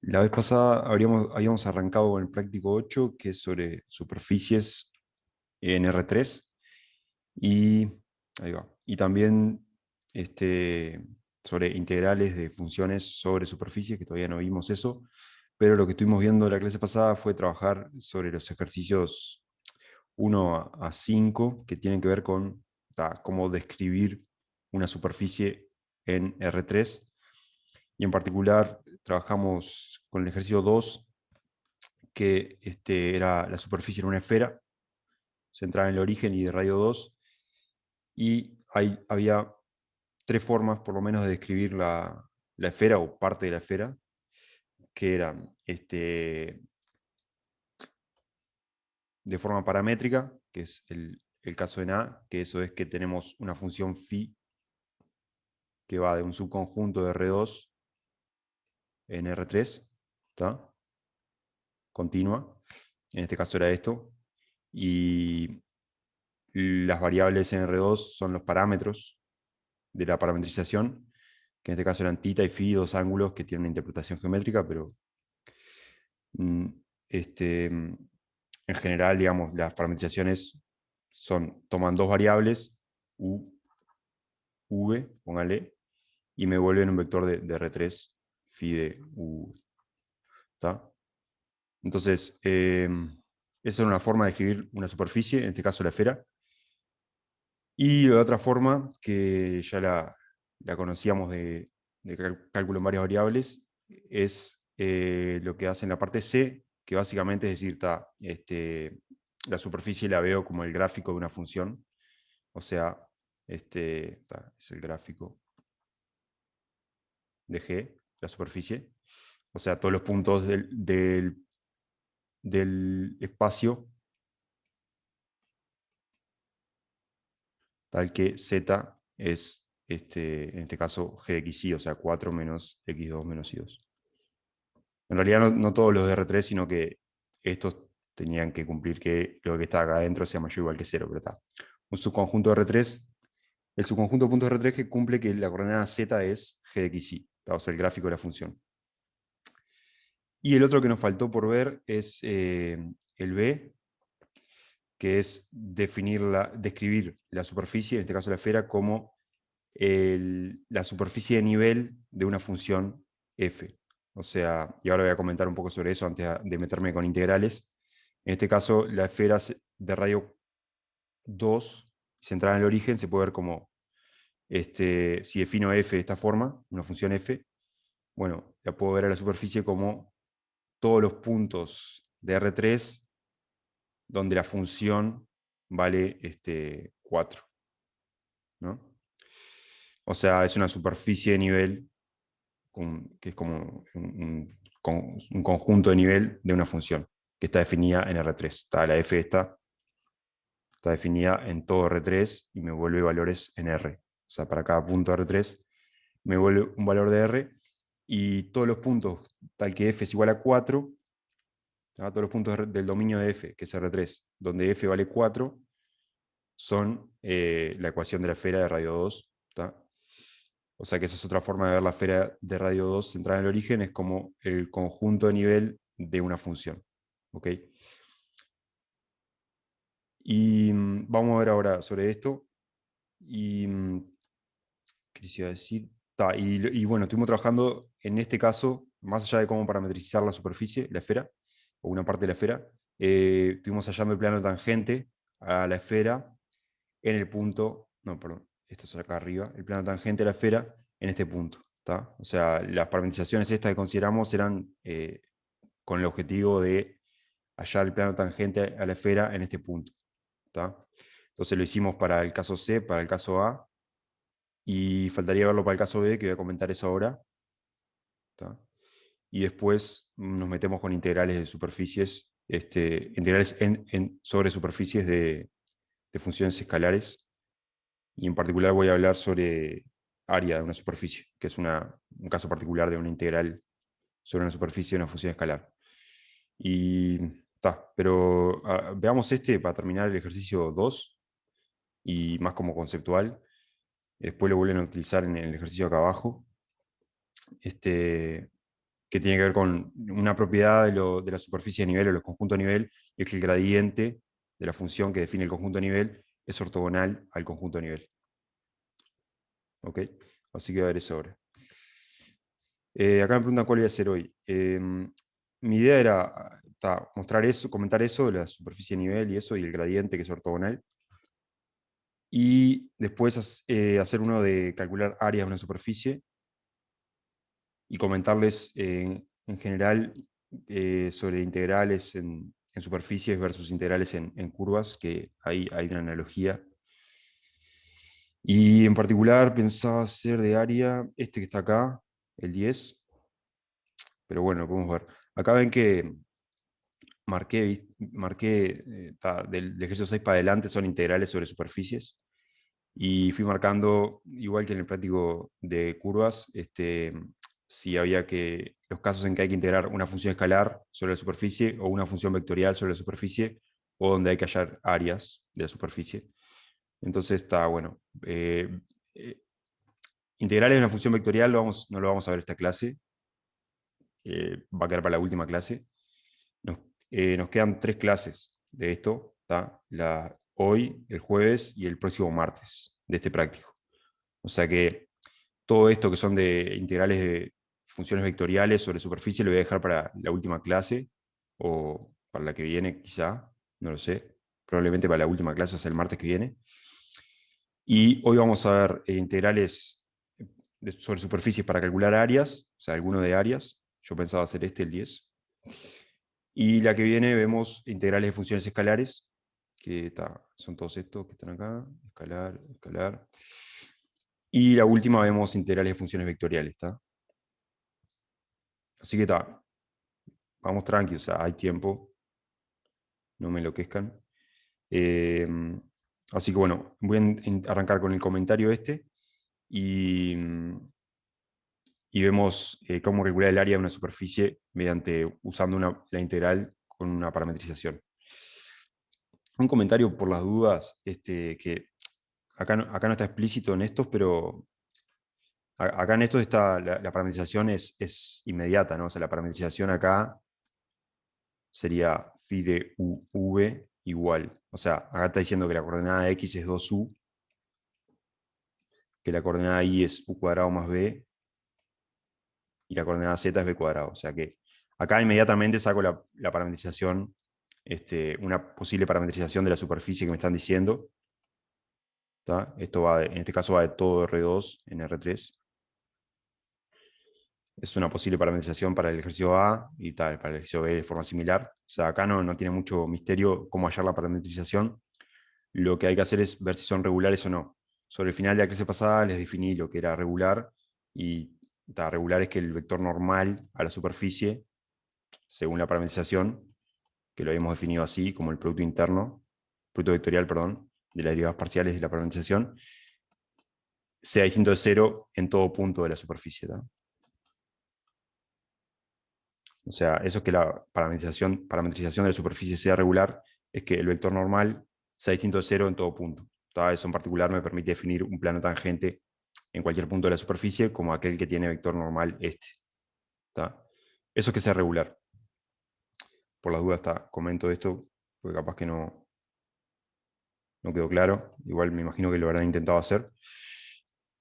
La vez pasada habíamos arrancado con el práctico 8, que es sobre superficies en R3, y, ahí va. Y también sobre integrales de funciones sobre superficies, que todavía no vimos eso, pero lo que estuvimos viendo la clase pasada fue trabajar sobre los ejercicios 1 a 5, que tienen que ver con cómo describir una superficie en R3, y en particular trabajamos con el ejercicio 2, que era la superficie en una esfera, centrada en el origen y de radio 2, y había tres formas por lo menos de describir la esfera o parte de la esfera, que eran de forma paramétrica, que es el caso en A, que eso es que tenemos una función phi que va de un subconjunto de R2 en R3, ¿tá? Continua, en este caso era esto, y las variables en R2 son los parámetros de la parametrización, que en este caso eran θ y φ, dos ángulos que tienen una interpretación geométrica, pero mm, en general, digamos, las parametrizaciones toman dos variables, u, v, póngale, y me vuelven un vector de R3, phi de u. ¿Está? Entonces, esa es una forma de escribir una superficie, en este caso la esfera. Y la otra forma, que ya la conocíamos de cálculo en varias variables, es lo que hace en la parte C, que básicamente es decir, la superficie la veo como el gráfico de una función, o sea, es el gráfico de G, la superficie, o sea, todos los puntos del espacio, tal que Z es, en este caso, G de XY, o sea, 4 menos X2 menos Y2. En realidad no todos los de R3, sino que estos tenían que cumplir que lo que está acá adentro sea mayor o igual que 0, pero está. Un subconjunto de R3, el subconjunto de puntos de R3 que cumple que la coordenada Z es G de XY, o sea, el gráfico de la función. Y el otro que nos faltó por ver es el B, que es describir la superficie, en este caso la esfera, como la superficie de nivel de una función f. O sea, y ahora voy a comentar un poco sobre eso antes de meterme con integrales. En este caso, la esfera de radio 2, centrada en el origen, se puede ver como, si defino f de esta forma, una función f, bueno, la puedo ver a la superficie como todos los puntos de R3 donde la función vale 4, ¿no? O sea, es una superficie de nivel que es como un conjunto de nivel de una función que está definida en R3. La f está definida en todo R3 y me vuelve valores en R. O sea, para cada punto de R3 me vuelve un valor de R, y todos los puntos tal que f es igual a 4, todos los puntos del dominio de f, que es R3, donde f vale 4, son la ecuación de la esfera de radio 2. ¿Tá? O sea que esa es otra forma de ver la esfera de radio 2 centrada en el origen, es como el conjunto de nivel de una función. ¿Ok? Y vamos a ver ahora sobre esto. Y, ¿qué les iba a decir? Y bueno, estuvimos trabajando en este caso, más allá de cómo parametrizar la superficie, la esfera, o una parte de la esfera, estuvimos hallando el plano tangente a la esfera en el punto, no, perdón, esto es acá arriba, el plano tangente a la esfera en este punto. ¿Tá? O sea, las parametrizaciones estas que consideramos eran con el objetivo de hallar el plano tangente a la esfera en este punto. ¿Tá? Entonces lo hicimos para el caso C, para el caso A, y faltaría verlo para el caso B, que voy a comentar eso ahora. ¿Tá? Y después nos metemos con integrales de superficies, integrales sobre superficies de funciones escalares, y en particular voy a hablar sobre área de una superficie, que es un caso particular de una integral sobre una superficie de una función escalar. Y pero veamos para terminar el ejercicio 2, y más como conceptual. Después lo vuelven a utilizar en el ejercicio acá abajo. que tiene que ver con una propiedad de la superficie de nivel o los conjuntos de nivel, es que el gradiente de la función que define el conjunto de nivel es ortogonal al conjunto de nivel. ¿Ok? Así que va a ver eso ahora. Acá me preguntan cuál voy a hacer hoy. Mi idea era mostrar eso, comentar eso de la superficie de nivel y eso, y el gradiente que es ortogonal. Y después hacer uno de calcular áreas de una superficie y comentarles en general sobre integrales en superficies versus integrales en curvas, que ahí hay una analogía. Y en particular pensaba hacer de área este que está acá, el 10, pero bueno, lo podemos ver. Acá ven que del ejercicio 6 para adelante son integrales sobre superficies. Y fui marcando, igual que en el práctico de curvas, si había los casos en que hay que integrar una función escalar sobre la superficie o una función vectorial sobre la superficie, o donde hay que hallar áreas de la superficie. Entonces está bueno. Eh, Integrales de una función vectorial no lo vamos a ver esta clase, va a quedar para la última clase. Nos, Nos quedan 3 clases de esto, ¿tá? Hoy, el jueves y el próximo martes de este práctico. O sea que todo esto que son de integrales de funciones vectoriales sobre superficie lo voy a dejar para la última clase o para la que viene quizá, no lo sé, probablemente para la última clase, o sea, el martes que viene. Y hoy vamos a ver integrales sobre superficies para calcular áreas, o sea, alguno de áreas. Yo pensaba hacer el 10. Y la que viene vemos integrales de funciones escalares, que son todos estos que están acá, escalar, escalar. Y la última vemos integrales de funciones vectoriales, ¿está? Así que vamos tranquilos, o sea, hay tiempo, no me enloquezcan. Eh, Así que bueno, voy a arrancar con el comentario y, y vemos cómo regular el área de una superficie usando la integral con una parametrización. Un comentario por las dudas, que acá no está explícito en estos, pero acá en estos está la parametrización es inmediata, ¿no? O sea, la parametrización acá sería phi de uv igual. O sea, acá está diciendo que la coordenada x es 2u, que la coordenada y es u cuadrado más b, y la coordenada z es b cuadrado. O sea que acá inmediatamente saco la parametrización, una posible parametrización de la superficie que me están diciendo. ¿Tá? En este caso va de todo R2 en R3. Es una posible parametrización para el ejercicio A y tal, para el ejercicio B de forma similar. O sea, acá no tiene mucho misterio cómo hallar la parametrización. Lo que hay que hacer es ver si son regulares o no. Sobre el final de la clase pasada les definí lo que era regular, y regular es que el vector normal a la superficie, según la parametrización, que lo habíamos definido así, como el producto interno, producto vectorial, perdón, de las derivadas parciales de la parametrización, sea distinto de cero en todo punto de la superficie. ¿Tá? O sea, eso es que la parametrización de la superficie sea regular, es que el vector normal sea distinto de cero en todo punto. ¿Tá? Eso en particular me permite definir un plano tangente en cualquier punto de la superficie como aquel que tiene vector normal este. ¿Tá? Eso es que sea regular. Por las dudas comento esto, porque capaz que no quedó claro. Igual me imagino que lo habrán intentado hacer.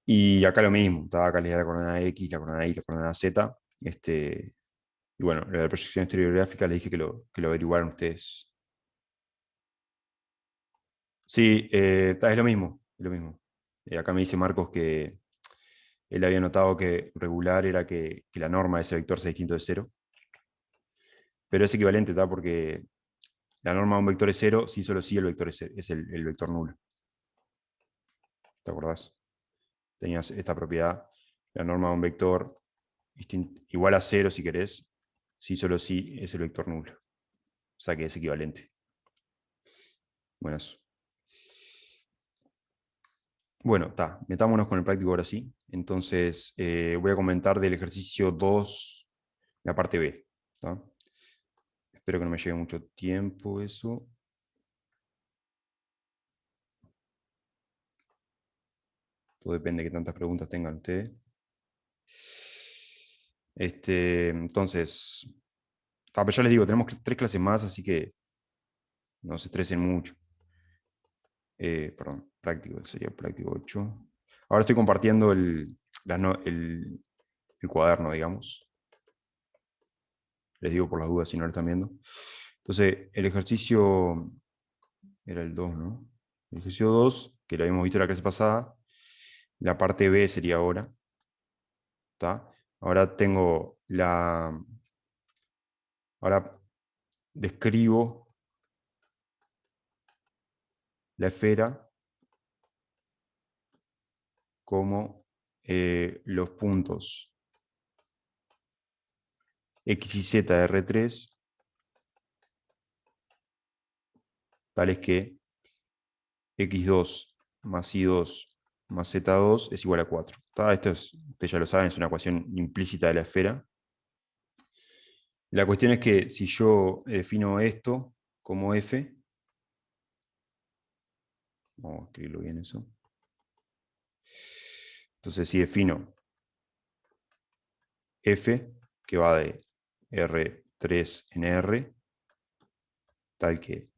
Y acá lo mismo, acá les da la coordenada X, la coordenada Y, la coordenada Z. Y bueno, lo de la proyección estereográfica les dije que lo averiguaran ustedes. Sí, es lo mismo, es lo mismo. Acá me dice Marcos que él había notado que regular era que la norma de ese vector sea distinto de cero, pero es equivalente, ¿tá? Porque la norma de un vector es cero, si solo si el vector es el vector nulo. ¿Te acordás? Tenías esta propiedad, la norma de un vector igual a cero si querés, si solo si es el vector nulo. O sea que es equivalente. Bueno, eso. Bueno, metámonos con el práctico ahora sí. Entonces, voy a comentar del ejercicio 2, la parte B. ¿Tá? Espero que no me lleve mucho tiempo eso. Todo depende de qué tantas preguntas tengan ustedes. Entonces, pero ya les digo, tenemos 3 clases más, así que no se estresen mucho. Perdón, práctico, sería práctico 8. Ahora estoy compartiendo el cuaderno, digamos. Les digo por las dudas si no lo están viendo. Entonces, el ejercicio era el 2, ¿no? El ejercicio 2, que lo habíamos visto en la clase pasada, la parte B sería ahora. ¿Está? Ahora tengo ahora describo la esfera como los puntos X y Z de R3, tales que X2 más Y2 más Z2 es igual a 4. Esto ustedes ya lo saben, es una ecuación implícita de la esfera. La cuestión es que si yo defino esto como F, vamos a escribirlo bien eso. Entonces si defino F, que va de R3 en R, tal que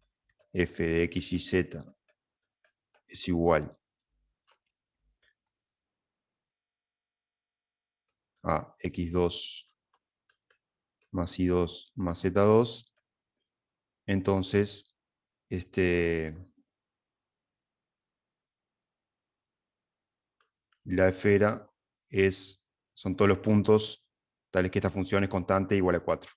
F de X y Z es igual a X2 más Y2 más Z2, entonces la esfera son todos los puntos tales que esta función es constante igual a 4.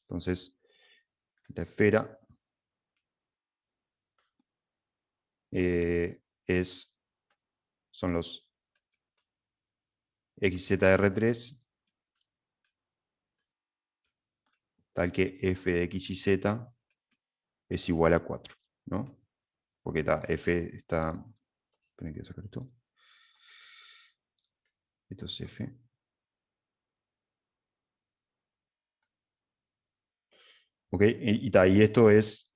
Entonces, la esfera son los XZ de R3, tal que F de X y Z es igual a 4, ¿no? Porque F está... Esperen que sacar esto. Esto es F. ¿Ok? Y esto es...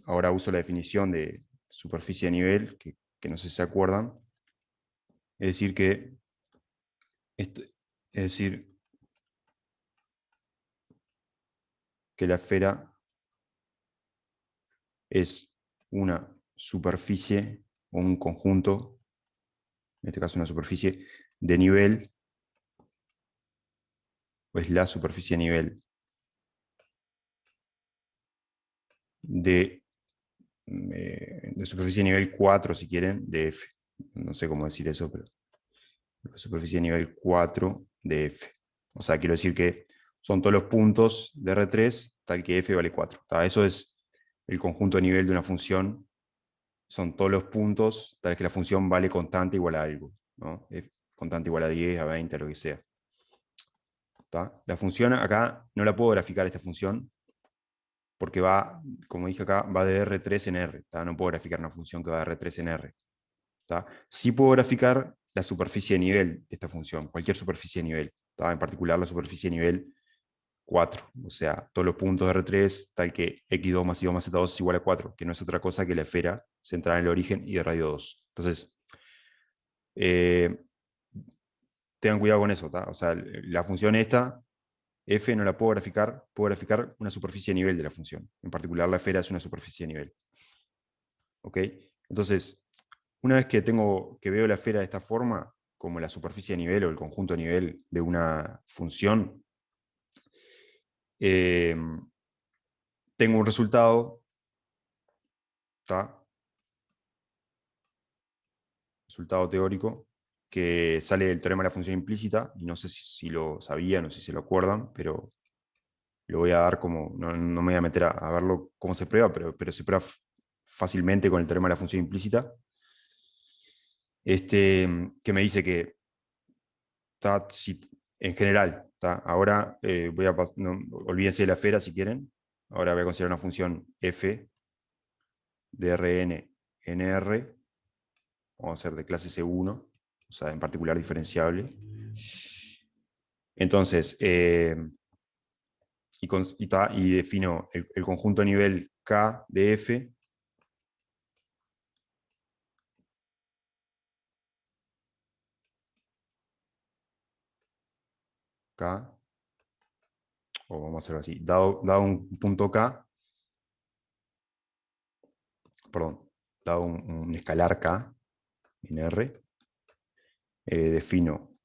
Ahora uso la definición de superficie de nivel, que no sé si se acuerdan. Es decir que... es decir que la esfera es una superficie o un conjunto, en este caso una superficie de nivel, o es la superficie de nivel de superficie de nivel 4, si quieren, de F. No sé cómo decir eso, pero superficie de nivel 4 de F. O sea, quiero decir que son todos los puntos de R3 tal que F vale 4. Eso es el conjunto de nivel de una función. Son todos los puntos tal que la función vale constante igual a algo, ¿no? Constante igual a 10, a 20, a lo que sea. La función acá no la puedo graficar esta función porque va, como dije acá, va de R3 en R. No puedo graficar una función que va de R3 en R. Sí puedo graficar la superficie de nivel de esta función, cualquier superficie de nivel. En particular la superficie de nivel 4. O sea, todos los puntos de R3, tal que X2 más Y2 más Z2 es igual a 4, que no es otra cosa que la esfera centrada en el origen y de radio 2. Entonces, eh, tengan cuidado con eso. O sea, la función esta, F, no la puedo graficar una superficie de nivel de la función. En particular, la esfera es una superficie de nivel. ¿Ok? Entonces, una vez que veo la esfera de esta forma, como la superficie de nivel o el conjunto de nivel de una función, eh, tengo un resultado, resultado teórico, que sale del teorema de la función implícita, y no sé si lo sabían o si se lo acuerdan, pero lo voy a dar como, no me voy a meter a verlo cómo se prueba, pero se prueba fácilmente con el teorema de la función implícita, que me dice que en general, ahora olvídense de la esfera si quieren, ahora voy a considerar una función f de Rn en R, vamos a hacer de clase C1, o sea, en particular diferenciable. Entonces, y defino el conjunto a nivel K de F K, o vamos a hacerlo así, dado un punto K, perdón, dado un escalar K en R, defino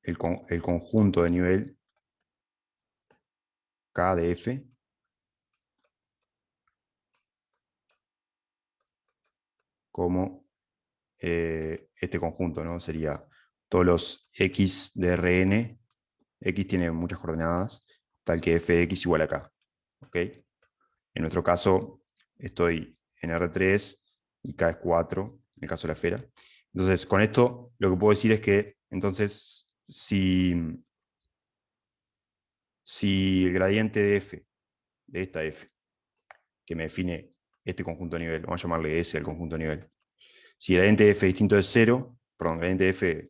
el conjunto de nivel K de F como este conjunto, ¿no? Sería todos los X de Rn, X tiene muchas coordenadas, tal que f de x igual a K. ¿Ok? En nuestro caso, estoy en R3 y K es 4, en el caso de la esfera. Entonces, con esto, lo que puedo decir es que, entonces, si el gradiente de f, de esta f, que me define este conjunto de nivel, vamos a llamarle S al conjunto de nivel, si el gradiente de f distinto de 0, perdón, el gradiente de f,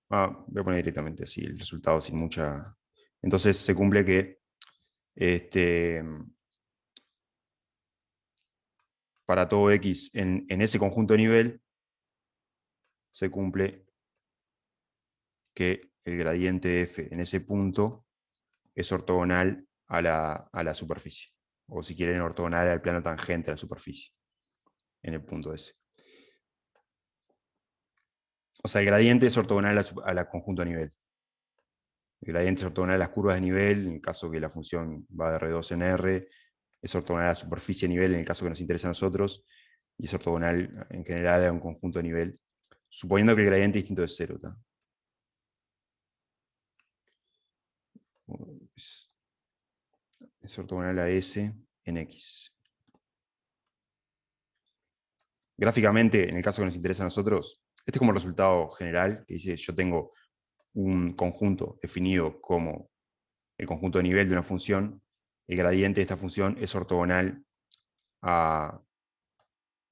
voy a poner directamente así el resultado sin mucha... Entonces se cumple que este, para todo x en ese conjunto de nivel, se cumple que el gradiente de f en ese punto es ortogonal a la superficie. O si quieren, ortogonal al plano tangente a la superficie, en el punto S. O sea, el gradiente es ortogonal a la conjunto de nivel. El gradiente es ortogonal a las curvas de nivel, en el caso que la función va de R2 en R, es ortogonal a la superficie de nivel, en el caso que nos interesa a nosotros, y es ortogonal en general a un conjunto de nivel, suponiendo que el gradiente es distinto de 0. Es ortogonal a S en X. Gráficamente, en el caso que nos interesa a nosotros, este es como el resultado general, que dice yo tengo un conjunto definido como el conjunto de nivel de una función, el gradiente de esta función es ortogonal a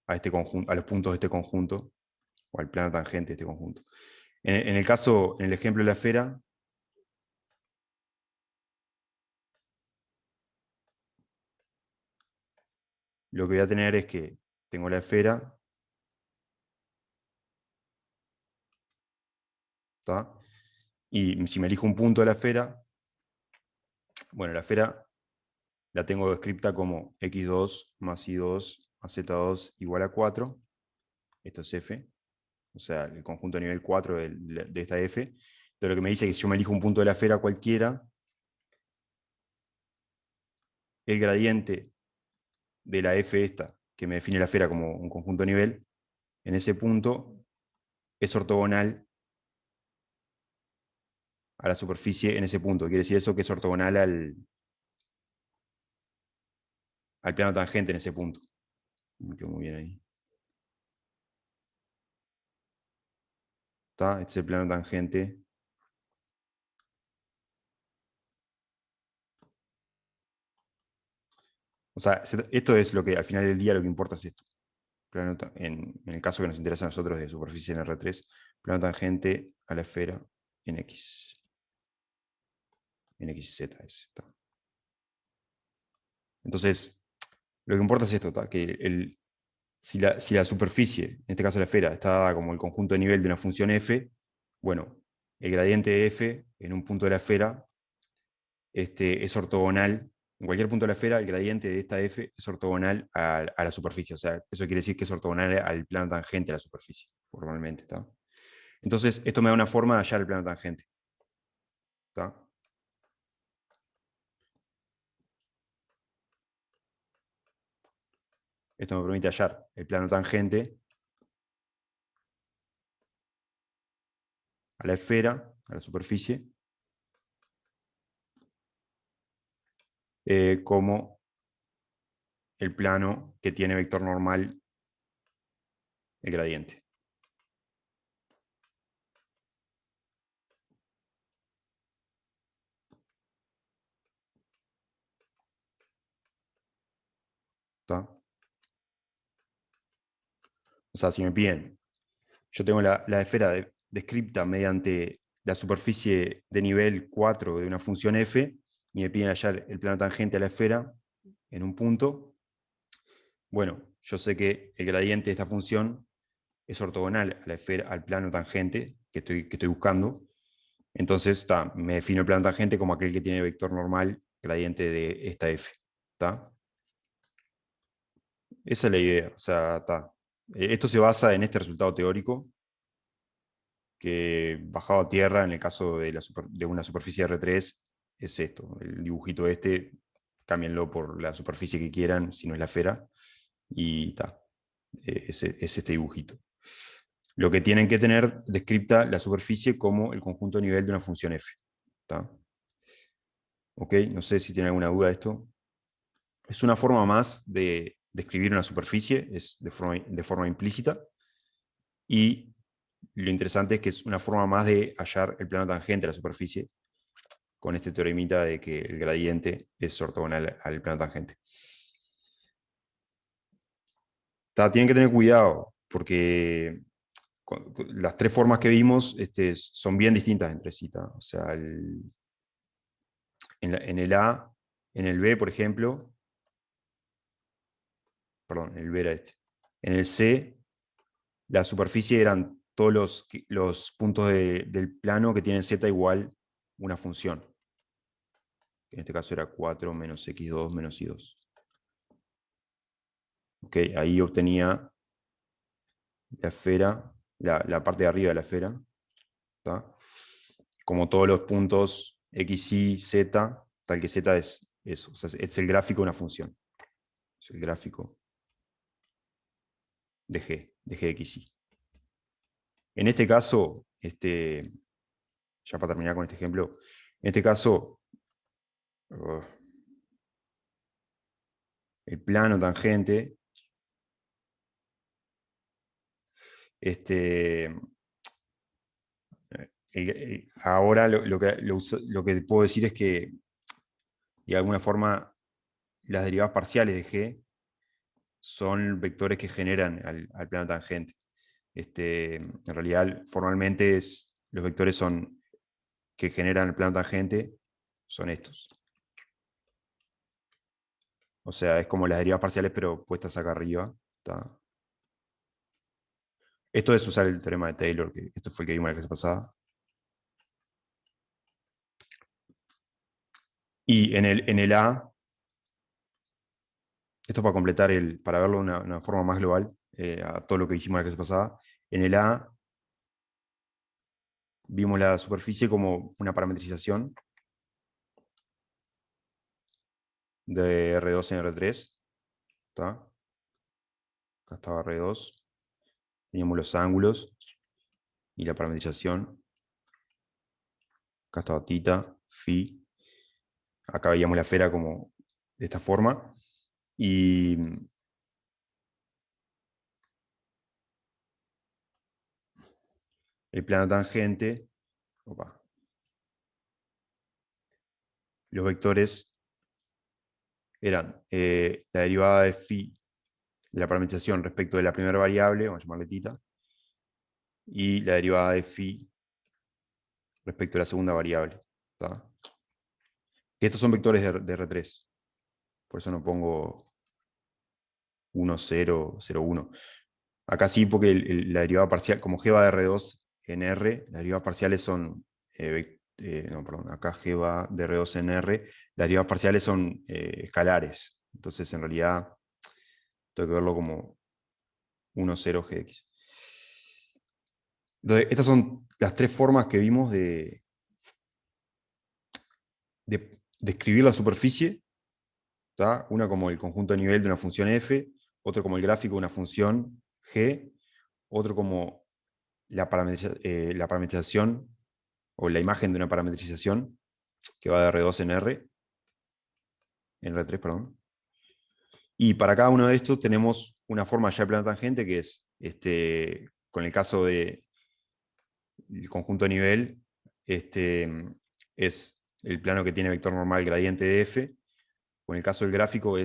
este conjunto, a los puntos de este conjunto, o al plano tangente de este conjunto. En el caso, en el ejemplo de la esfera, lo que voy a tener es que tengo la esfera, ¿tá? Y si me elijo un punto de la esfera, bueno, la esfera la tengo descripta como x2 más y2 más z2 igual a 4. Esto es f, o sea, el conjunto de nivel 4 de esta f. Entonces lo que me dice es que si yo me elijo un punto de la esfera cualquiera, el gradiente de la f esta, que me define la esfera como un conjunto de nivel, en ese punto es ortogonal a la superficie en ese punto. Quiere decir eso que es ortogonal al plano tangente en ese punto. Me quedó muy bien ahí. ¿Está? Este es el plano tangente. O sea, esto es lo que al final del día lo que importa es esto. En el caso que nos interesa a nosotros de superficie en R3, plano tangente a la esfera en X. En XZ es. ¿Está? Entonces, lo que importa es esto, ¿está? Que si la superficie, en este caso la esfera, está dada como el conjunto de nivel de una función f, bueno, el gradiente de f en un punto de la esfera es ortogonal, en cualquier punto de la esfera, el gradiente de esta f es ortogonal a la superficie. O sea, eso quiere decir que es ortogonal al plano tangente a la superficie, formalmente. ¿Está? Entonces, esto me da una forma de hallar el plano tangente. ¿Está? Esto me permite hallar el plano tangente a la esfera, a la superficie, como el plano que tiene vector normal el gradiente. ¿Está? O sea, si me piden, yo tengo la esfera descripta mediante la superficie de nivel 4 de una función f, y me piden hallar el plano tangente a la esfera en un punto, bueno, yo sé que el gradiente de esta función es ortogonal a la esfera, al plano tangente que estoy buscando, Entonces, me defino el plano tangente como aquel que tiene vector normal gradiente de esta f. ¿Tá? Esa es la idea. O sea, esto se basa en este resultado teórico que bajado a tierra en el caso de, de una superficie R3 es esto. El dibujito este, cámbienlo por la superficie que quieran, si no es la esfera, y es este dibujito. Lo que tienen que tener descripta la superficie como el conjunto nivel de una función f. ¿Tá? Ok, no sé si tienen alguna duda de esto. Es una forma más de describir una superficie, es de forma implícita, y lo interesante es que es una forma más de hallar el plano tangente a la superficie, con este teoremita de que el gradiente es ortogonal al plano tangente. Tienen que tener cuidado, porque las tres formas que vimos son bien distintas entre sí. O sea, en el A, en el B, por ejemplo, perdón, el B era este. En el C, la superficie eran todos los puntos del plano que tienen z igual una función. En este caso era 4 menos x2 menos y2. Okay, ahí obtenía la esfera, la parte de arriba de la esfera, ¿tá? Como todos los puntos x, y, z, tal que z es eso. O sea, es el gráfico de una función. Es el gráfico de g de x, y. En este caso, ya para terminar con este ejemplo, en este caso, uh, el plano tangente, este, ahora lo que puedo decir es que, de alguna forma, las derivadas parciales de g son vectores que generan al plano tangente. En realidad, formalmente, los vectores que generan el plano tangente son estos. O sea, es como las derivas parciales, pero puestas acá arriba. ¿Tá? Esto es usar el teorema de Taylor, que esto fue el que vimos la clase pasada. Y en el A, esto para completar, para verlo de una forma más global, a todo lo que dijimos la clase pasada, en el A vimos la superficie como una parametrización de R2 en R3. ¿Tá? Acá estaba R2. Teníamos los ángulos y la parametrización. Acá estaba tita, phi. Acá veíamos la esfera como de esta forma. Y el plano tangente, opa, los vectores eran la derivada de phi de la parametrización respecto de la primera variable, vamos a llamarle tita, y la derivada de phi respecto de la segunda variable. ¿Tá? Estos son vectores de R3. Por eso no pongo 1, 0, 0, 1. Acá sí, porque la derivada parcial, como g va de R2 en R, las derivadas parciales son, no, perdón, acá g va de R2 en R, las derivadas parciales son escalares. Entonces, en realidad, tengo que verlo como 1, 0 gx. Entonces, estas son las tres formas que vimos de describir la superficie. ¿Tá? Una como el conjunto de nivel de una función f, otro como el gráfico de una función g, otro como la parametrización o la imagen de una parametrización que va de R2 en R3, perdón. Y para cada uno de estos tenemos una forma ya de plano tangente que es, con el caso del conjunto de nivel, es el plano que tiene vector normal gradiente de f. Con el caso del gráfico,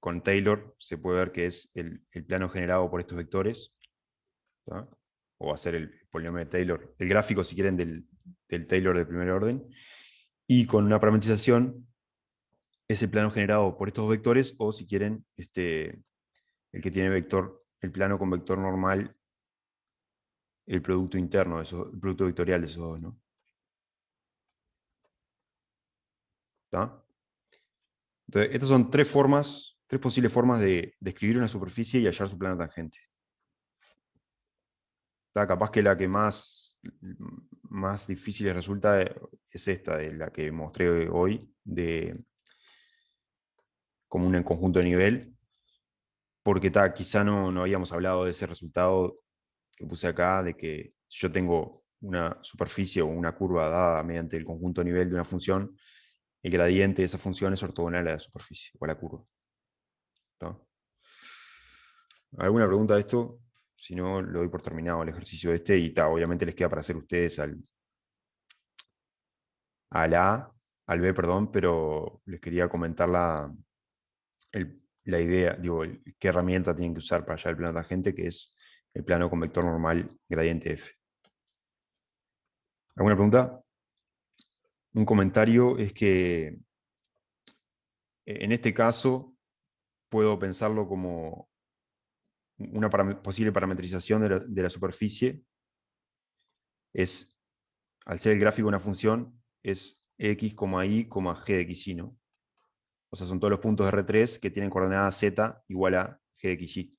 con Taylor se puede ver que es el plano generado por estos vectores. ¿Tá? O va a ser el polinomio de Taylor, el gráfico, si quieren, del Taylor de primer orden. Y con una parametrización es el plano generado por estos vectores, o si quieren, el que tiene el plano con vector normal, el producto interno, el producto vectorial de esos dos, ¿no? ¿tá? Entonces, estas son tres posibles formas de describir una superficie y hallar su plano tangente. ¿Tá? Capaz que la que más difícil les resulta es esta, de la que mostré hoy, como un conjunto de nivel, porque quizá no habíamos hablado de ese resultado que puse acá, de que si yo tengo una superficie o una curva dada mediante el conjunto de nivel de una función, el gradiente de esa función es ortogonal a la superficie o a la curva. ¿Tá? ¿Alguna pregunta de esto? Si no, lo doy por terminado el ejercicio este y obviamente les queda para hacer ustedes al A, al B, perdón, pero les quería comentar la idea, digo, qué herramienta tienen que usar para hallar el plano tangente, que es el plano con vector normal gradiente F. ¿Alguna pregunta? Un comentario es que en este caso puedo pensarlo como una posible parametrización de la superficie es, al ser el gráfico de una función, es x, y, g de xy, ¿no? O sea, son todos los puntos de R3 que tienen coordenada z igual a g de xy.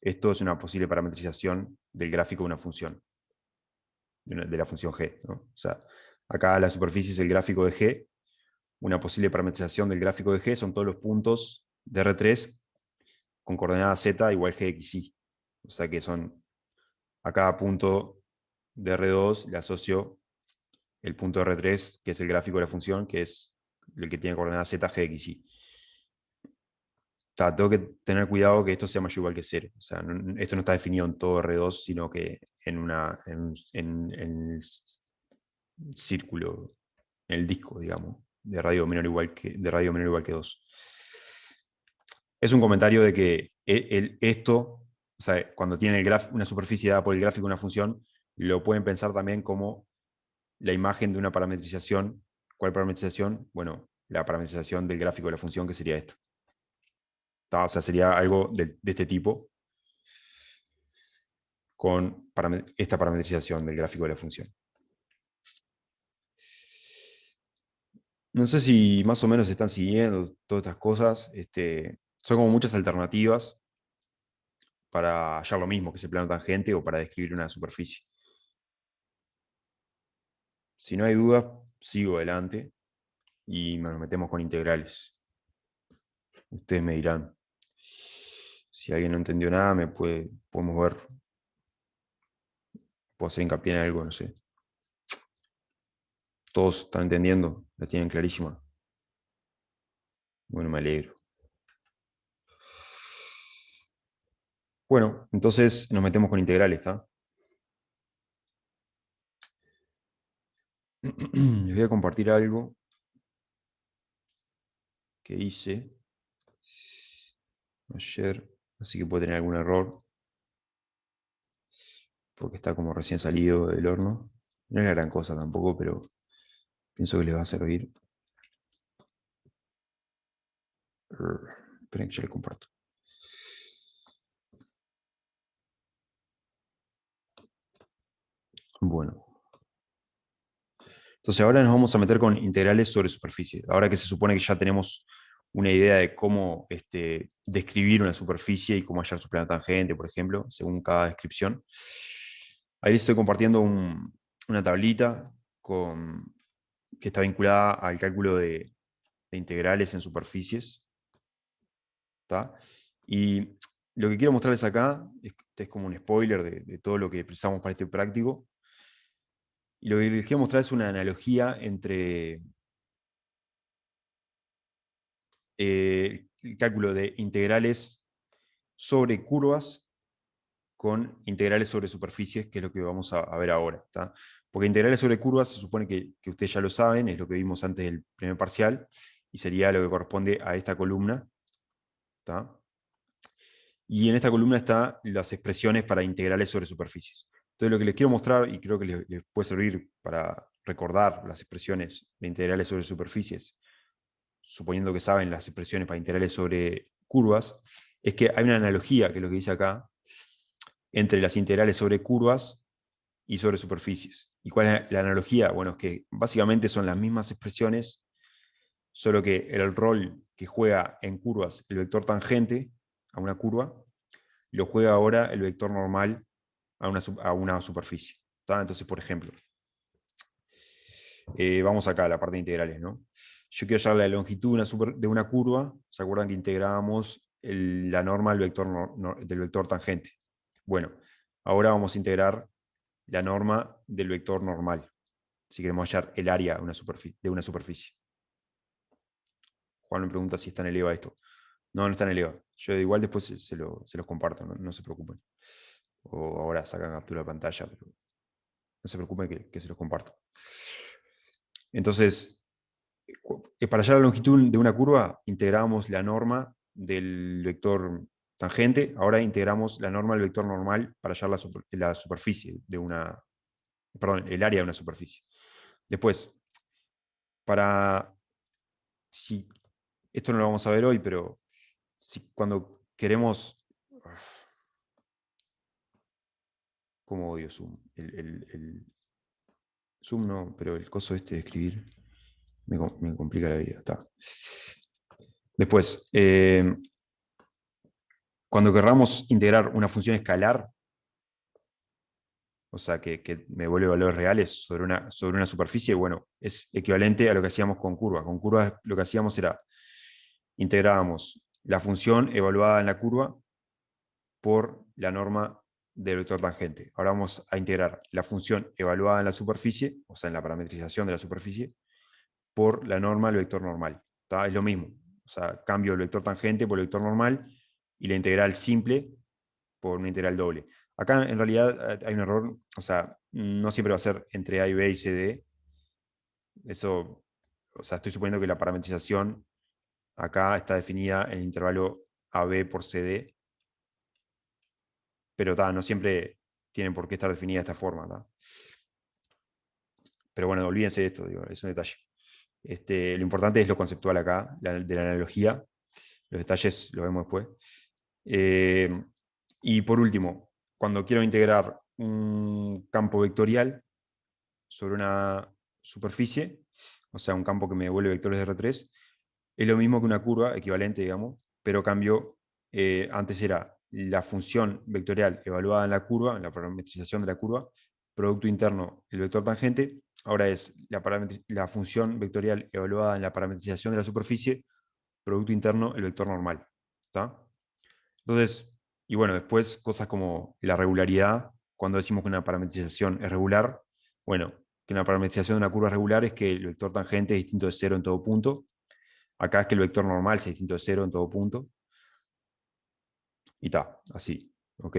Esto es una posible parametrización del gráfico de una función, de la función g, ¿no? O sea, acá la superficie es el gráfico de g, una posible parametrización del gráfico de g son todos los puntos de R3 con coordenada z igual a g de xy. O sea que son a cada punto de R2 le asocio el punto de R3, que es el gráfico de la función, que es el que tiene coordenada z, g de xy. Tengo que tener cuidado que esto sea mayor o igual que 0. O sea, esto no está definido en todo R2, sino que en el círculo, en el disco, digamos, de radio menor o igual que 2. Es un comentario de que esto, o sea, cuando tienen una superficie dada por el gráfico de una función, lo pueden pensar también como la imagen de una parametrización. ¿Cuál parametrización? Bueno, la parametrización del gráfico de la función, que sería esto. O sea, sería algo de este tipo con esta parametrización del gráfico de la función. No sé si más o menos están siguiendo todas estas cosas. Son como muchas alternativas para hallar lo mismo que es el plano tangente o para describir una superficie. Si no hay dudas, sigo adelante y nos metemos con integrales. Ustedes me dirán. Si alguien no entendió nada, podemos ver, puedo hacer hincapié en algo, no sé. ¿Todos están entendiendo? ¿La tienen clarísima? Bueno, me alegro. Bueno, entonces nos metemos con integrales, ¿está? Les voy a compartir algo que hice ayer, así que puede tener algún error, porque está como recién salido del horno. No es la gran cosa tampoco, pero pienso que les va a servir. Esperen que yo les comparto. Bueno. Entonces ahora nos vamos a meter con integrales sobre superficie. Ahora que se supone que ya tenemos una idea de cómo describir una superficie y cómo hallar su plano tangente, por ejemplo, según cada descripción. Ahí les estoy compartiendo una tablita que está vinculada al cálculo de integrales en superficies. ¿Tá? Y lo que quiero mostrarles acá, este es como un spoiler de todo lo que precisamos para este práctico. Y lo que les quiero mostrar es una analogía entre el cálculo de integrales sobre curvas con integrales sobre superficies, que es lo que vamos a ver ahora. ¿Tá? Porque integrales sobre curvas se supone que ustedes ya lo saben, es lo que vimos antes del primer parcial, y sería lo que corresponde a esta columna. ¿Tá? Y en esta columna están las expresiones para integrales sobre superficies. Entonces lo que les quiero mostrar, y creo que les puede servir para recordar las expresiones de integrales sobre superficies, suponiendo que saben las expresiones para integrales sobre curvas, es que hay una analogía, que es lo que dice acá, entre las integrales sobre curvas y sobre superficies. ¿Y cuál es la analogía? Bueno, es que básicamente son las mismas expresiones solo que el rol que juega en curvas el vector tangente a una curva, lo juega ahora el vector normal a una superficie. ¿Tá? Entonces, por ejemplo, vamos acá a la parte de integrales, ¿no? Yo quiero hallar la longitud de una curva. ¿Se acuerdan que integrábamos la norma del vector tangente? Bueno, ahora vamos a integrar la norma del vector normal, si queremos hallar el área de una superficie. Juan me pregunta si está en el EVA esto. No, no está en el EVA. Yo igual después se los comparto, no se preocupen. O ahora sacan captura de pantalla, pero no se preocupen que se los comparto. Entonces, para hallar la longitud de una curva, integramos la norma del vector tangente. Ahora integramos la norma del vector normal para hallar la superficie de una... Perdón, el área de una superficie. Después, si esto no lo vamos a ver hoy, pero cuando queremos... ¿Cómo odio Zoom? Zoom no, pero el coso este de escribir me complica la vida. Está. Después, cuando querramos integrar una función escalar, o sea, que me devuelve valores reales sobre una superficie, bueno, es equivalente a lo que hacíamos con curvas. Con curvas lo que hacíamos era, integrábamos la función evaluada en la curva por la norma del vector tangente. Ahora vamos a integrar la función evaluada en la superficie, o sea, en la parametrización de la superficie, por la norma del vector normal. ¿Tá? Es lo mismo. O sea, cambio el vector tangente por el vector normal y la integral simple por una integral doble. Acá en realidad hay un error, o sea, no siempre va a ser entre A y B y CD. Eso, o sea, estoy suponiendo que la parametrización acá está definida en el intervalo AB por CD, pero no siempre tienen por qué estar definida de esta forma. ¿tá? Pero bueno, olvídense de esto, digo, es un detalle. Lo importante es lo conceptual acá, de la analogía. Los detalles los vemos después. Y por último, cuando quiero integrar un campo vectorial sobre una superficie, o sea, un campo que me devuelve vectores de R3, es lo mismo que una curva, equivalente, digamos, pero cambio, antes era la función vectorial evaluada en la curva, en la parametrización de la curva, producto interno el vector tangente, ahora es la función vectorial evaluada en la parametrización de la superficie, producto interno el vector normal. ¿Está? Entonces, y bueno, después cosas como la regularidad, cuando decimos que una parametrización es regular, bueno, que una parametrización de una curva regular es que el vector tangente es distinto de cero en todo punto. Acá es que el vector normal sea distinto de cero en todo punto. Y está, así. ¿Ok?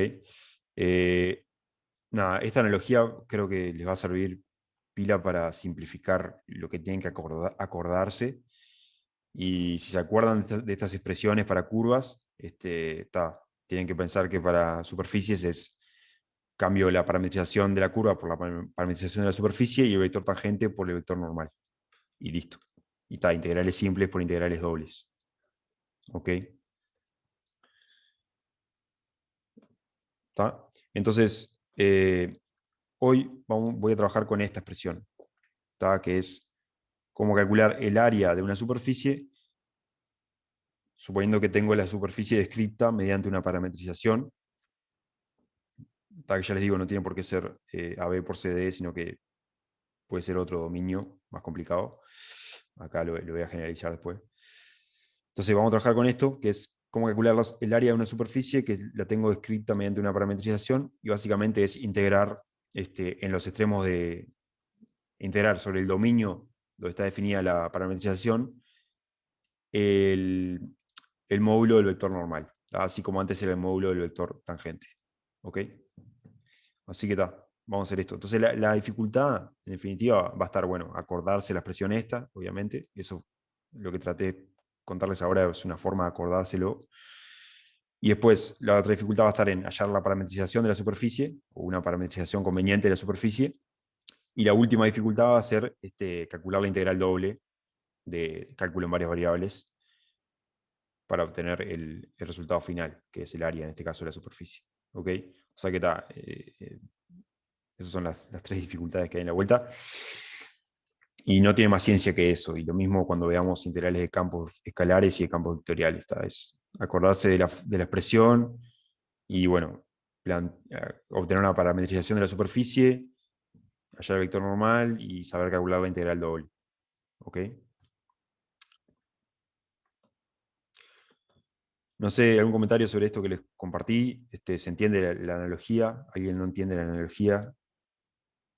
Nada, esta analogía creo que les va a servir pila para simplificar lo que tienen que acordarse. Y si se acuerdan de estas expresiones para curvas, tienen que pensar que para superficies es cambio la parametrización de la curva por la parametrización de la superficie y el vector tangente por el vector normal. Y listo. Y está, integrales simples por integrales dobles. ¿Ok? ¿Tá? Entonces, hoy voy a trabajar con esta expresión, ¿tá? Que es cómo calcular el área de una superficie, suponiendo que tengo la superficie descripta mediante una parametrización. Que ya les digo, no tiene por qué ser AB por CD, sino que puede ser otro dominio más complicado. Acá lo voy a generalizar después. Entonces vamos a trabajar con esto, que es cómo calcular el área de una superficie, que la tengo descrita mediante una parametrización, y básicamente es integrar en los extremos integrar sobre el dominio donde está definida la parametrización, el, el módulo del vector normal, así como antes era el módulo del vector tangente. ¿Ok? Así que vamos a hacer esto. Entonces la dificultad, en definitiva, va a estar, bueno, acordarse la expresión esta, obviamente. Eso lo que traté de contarles ahora es una forma de acordárselo. Y después la otra dificultad va a estar en hallar la parametrización de la superficie, o una parametrización conveniente de la superficie. Y la última dificultad va a ser calcular la integral doble de cálculo en varias variables para obtener el resultado final, que es el área, en este caso, de la superficie. ¿Ok? O sea que esas son las tres dificultades que hay en la vuelta. Y no tiene más ciencia que eso. Y lo mismo cuando veamos integrales de campos escalares y de campos vectoriales. Es acordarse de la expresión y, bueno, obtener una parametrización de la superficie, hallar el vector normal y saber calcular la integral doble. ¿Ok? No sé, algún comentario sobre esto que les compartí. ¿Se entiende la analogía? ¿Alguien no entiende la analogía?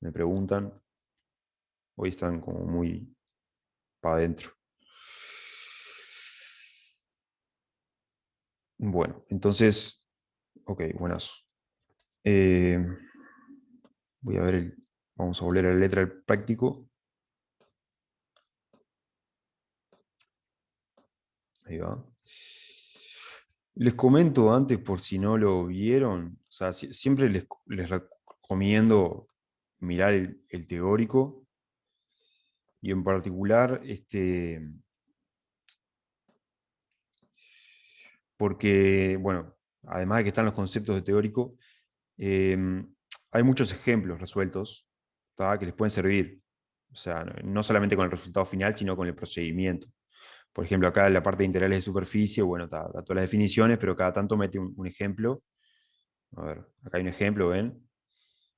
Me preguntan. Hoy están como muy para adentro. Bueno, entonces, ok, buenas. Eh, voy a ver vamos a volver a la letra del práctico. Ahí va. Les comento antes, por si no lo vieron, o sea, siempre les recomiendo mirar el teórico y en particular, porque, bueno, además de que están los conceptos de teórico, hay muchos ejemplos resueltos, ¿tá? Que les pueden servir. O sea, no solamente con el resultado final, sino con el procedimiento. Por ejemplo, acá en la parte de integrales de superficie, bueno, está todas las definiciones, pero cada tanto mete un ejemplo. A ver, acá hay un ejemplo, ¿ven?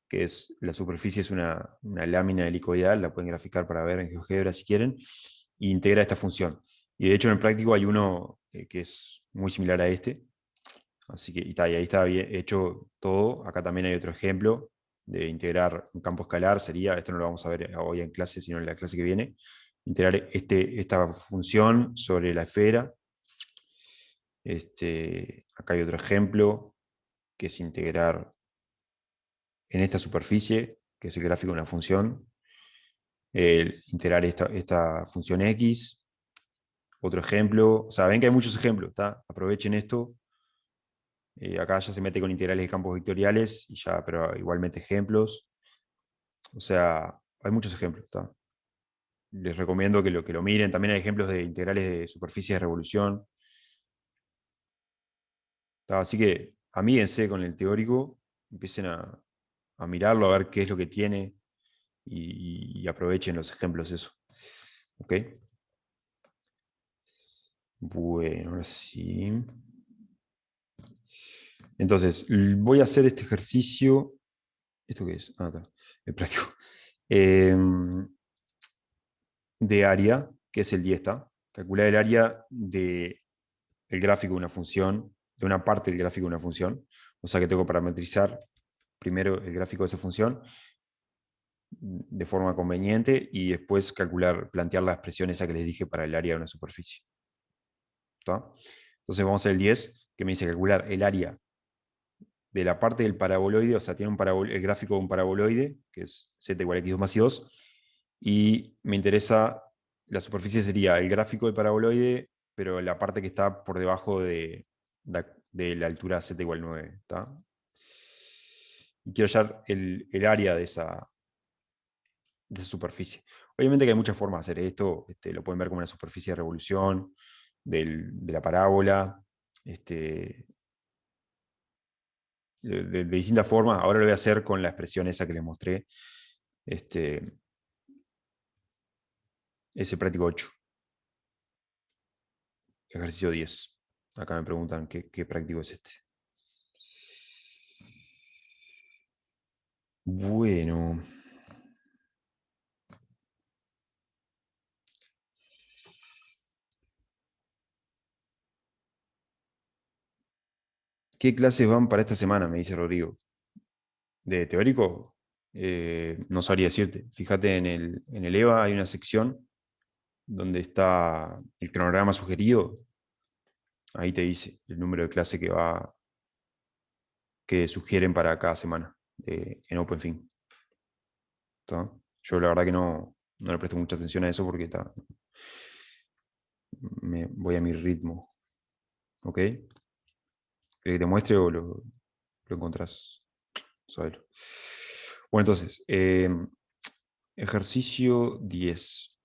Que es la superficie es una lámina helicoidal, la pueden graficar para ver en GeoGebra si quieren, e integra esta función. Y de hecho en el práctico hay uno que es muy similar a este, así que y ahí está bien hecho todo. Acá también hay otro ejemplo de integrar un campo escalar, sería, esto no lo vamos a ver hoy en clase, sino en la clase que viene, integrar esta función sobre la esfera. Acá hay otro ejemplo, que es integrar en esta superficie, que es el gráfico de una función, integrar esta función x. Otro ejemplo, o sea, ven que hay muchos ejemplos, ¿tá? Aprovechen esto. Acá ya se mete con integrales de campos vectoriales, y ya, pero igualmente ejemplos. O sea, hay muchos ejemplos, ¿tá? Les recomiendo que lo miren. También hay ejemplos de integrales de superficie de revolución. ¿Tá? Así que amíguense con el teórico, empiecen a mirarlo, a ver qué es lo que tiene, y aprovechen los ejemplos, eso. ¿Ok? Bueno, ahora sí. Entonces, voy a hacer este ejercicio. ¿Esto qué es? Ah, está. Es práctico. Em, de área, que es el diesta. Calcular el área del gráfico de una función, de una parte del gráfico de una función. O sea que tengo que parametrizar primero el gráfico de esa función de forma conveniente y después plantear la expresión esa que les dije para el área de una superficie. ¿Está? Entonces vamos a hacer el 10, que me dice calcular el área de la parte del paraboloide, o sea, tiene el gráfico de un paraboloide, que es z igual a x2 más y2, y me interesa, la superficie sería el gráfico del paraboloide, pero la parte que está por debajo de la altura z igual 9. ¿Está? Y quiero hallar el área de esa superficie. Obviamente que hay muchas formas de hacer esto, lo pueden ver como una superficie de revolución de la parábola, de distintas formas. Ahora lo voy a hacer con la expresión esa que les mostré, ese práctico 8, ejercicio 10. Acá me preguntan qué práctico es este. Bueno, ¿qué clases van para esta semana? Me dice Rodrigo. ¿De teórico? No sabría decirte. Fíjate en el EVA hay una sección donde está el cronograma sugerido. Ahí te dice el número de clase que sugieren para cada semana en OpenFin. ¿Tá? Yo la verdad que no le presto mucha atención a eso porque me voy a mi ritmo. ¿Ok? ¿Querés que te muestre o lo encontrás? Saber. Bueno, entonces, ejercicio 10.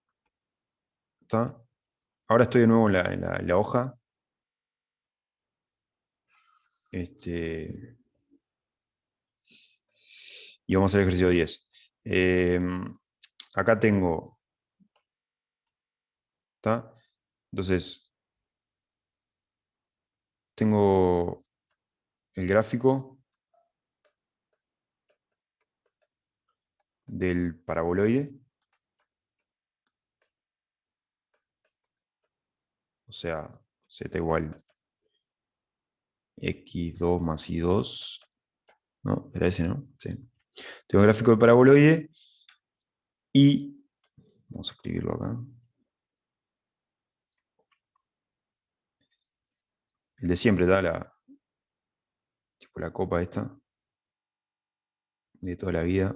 ¿Está? Ahora estoy de nuevo en la hoja. Y vamos a hacer el ejercicio 10. Acá tengo ¿Está? Entonces, tengo el gráfico del paraboloide, o sea, z igual x2 más y2, ¿no? Era ese, ¿no? Sí. Tengo el gráfico del paraboloide y, vamos a escribirlo acá, el de siempre, da tipo la copa esta, de toda la vida.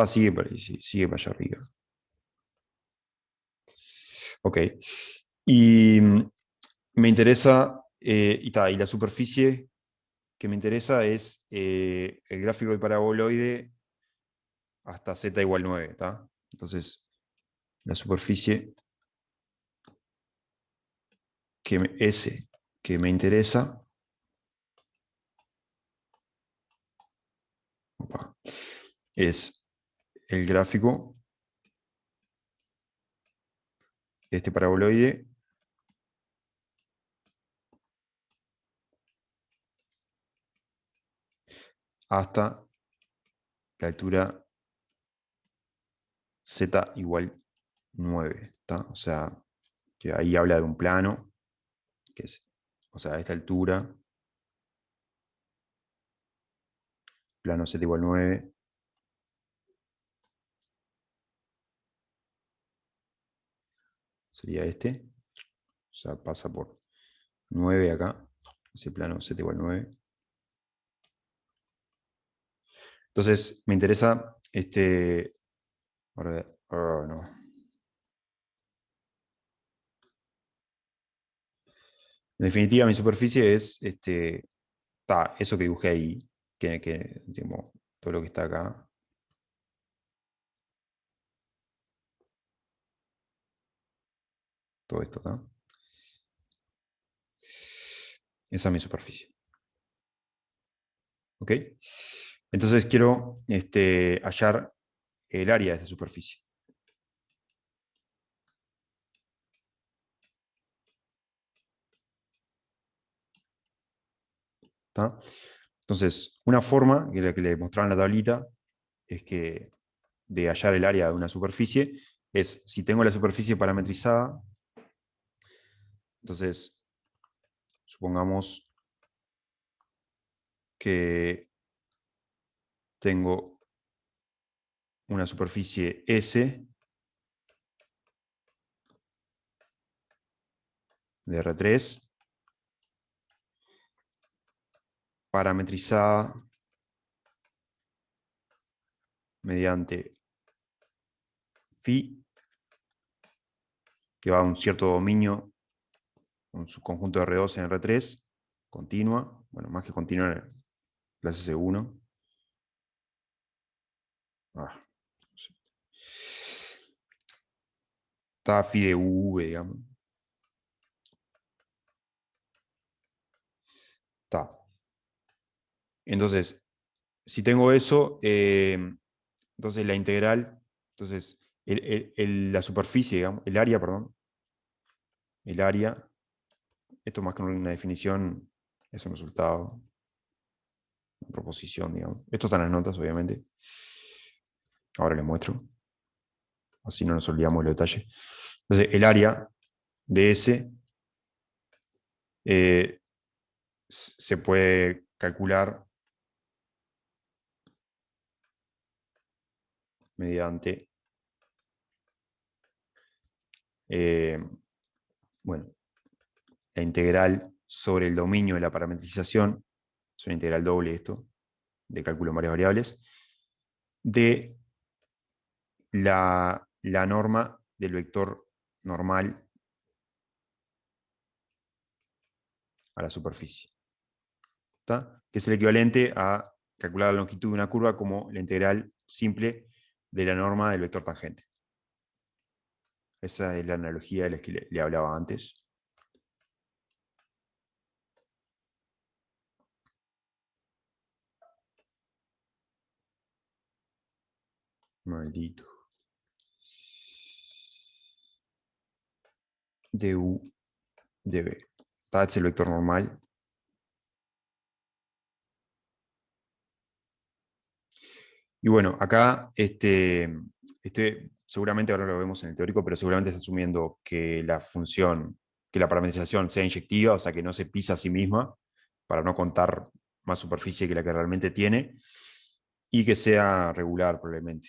Sigue para ahí, sí, sigue para allá arriba. Ok. Y me interesa, y la superficie que me interesa es el gráfico del paraboloide hasta z igual 9, ¿está? Entonces, la superficie S que me interesa, opa, es el gráfico de este paraboloide hasta la altura z igual 9, ¿está? O sea, que ahí habla de un plano, que es, o sea, a esta altura, plano z igual 9, sería este, o sea, pasa por 9 acá, ese plano z igual 9. Entonces, me interesa ahora, no. En definitiva, mi superficie es eso que dibujé ahí, digamos, todo lo que está acá, todo esto, ¿está? Esa es mi superficie. ¿Ok? Entonces quiero hallar el área de esta superficie. ¿Está? Entonces, una forma, que la que le mostraba en la tablita, es que de hallar el área de una superficie es si tengo la superficie parametrizada, entonces supongamos que tengo una superficie S de R3 parametrizada mediante phi, que va a un cierto dominio, un subconjunto de R2 en R3, continua, bueno, más que continua, clase C1. Ah, está phi de UV, digamos. Está. Entonces, si tengo eso, entonces la integral, entonces la superficie, digamos, el área, perdón, el área, esto más que una definición, es un resultado, una proposición, digamos. Esto está en las notas, obviamente. Ahora les muestro, así no nos olvidamos del detalle. Entonces, el área de S se puede calcular mediante, eh, bueno, la integral sobre el dominio de la parametrización, es una integral doble esto, de cálculo en varias variables, de la norma del vector normal a la superficie, ¿está? Que es el equivalente a calcular la longitud de una curva como la integral simple de la norma del vector tangente. Esa es la analogía de la que le hablaba antes. Maldito. De U de B. Este es el vector normal. Y bueno, acá seguramente ahora lo vemos en el teórico, pero seguramente está asumiendo que la función, que la parametrización sea inyectiva, o sea, que no se pisa a sí misma, para no contar más superficie que la que realmente tiene, y que sea regular probablemente.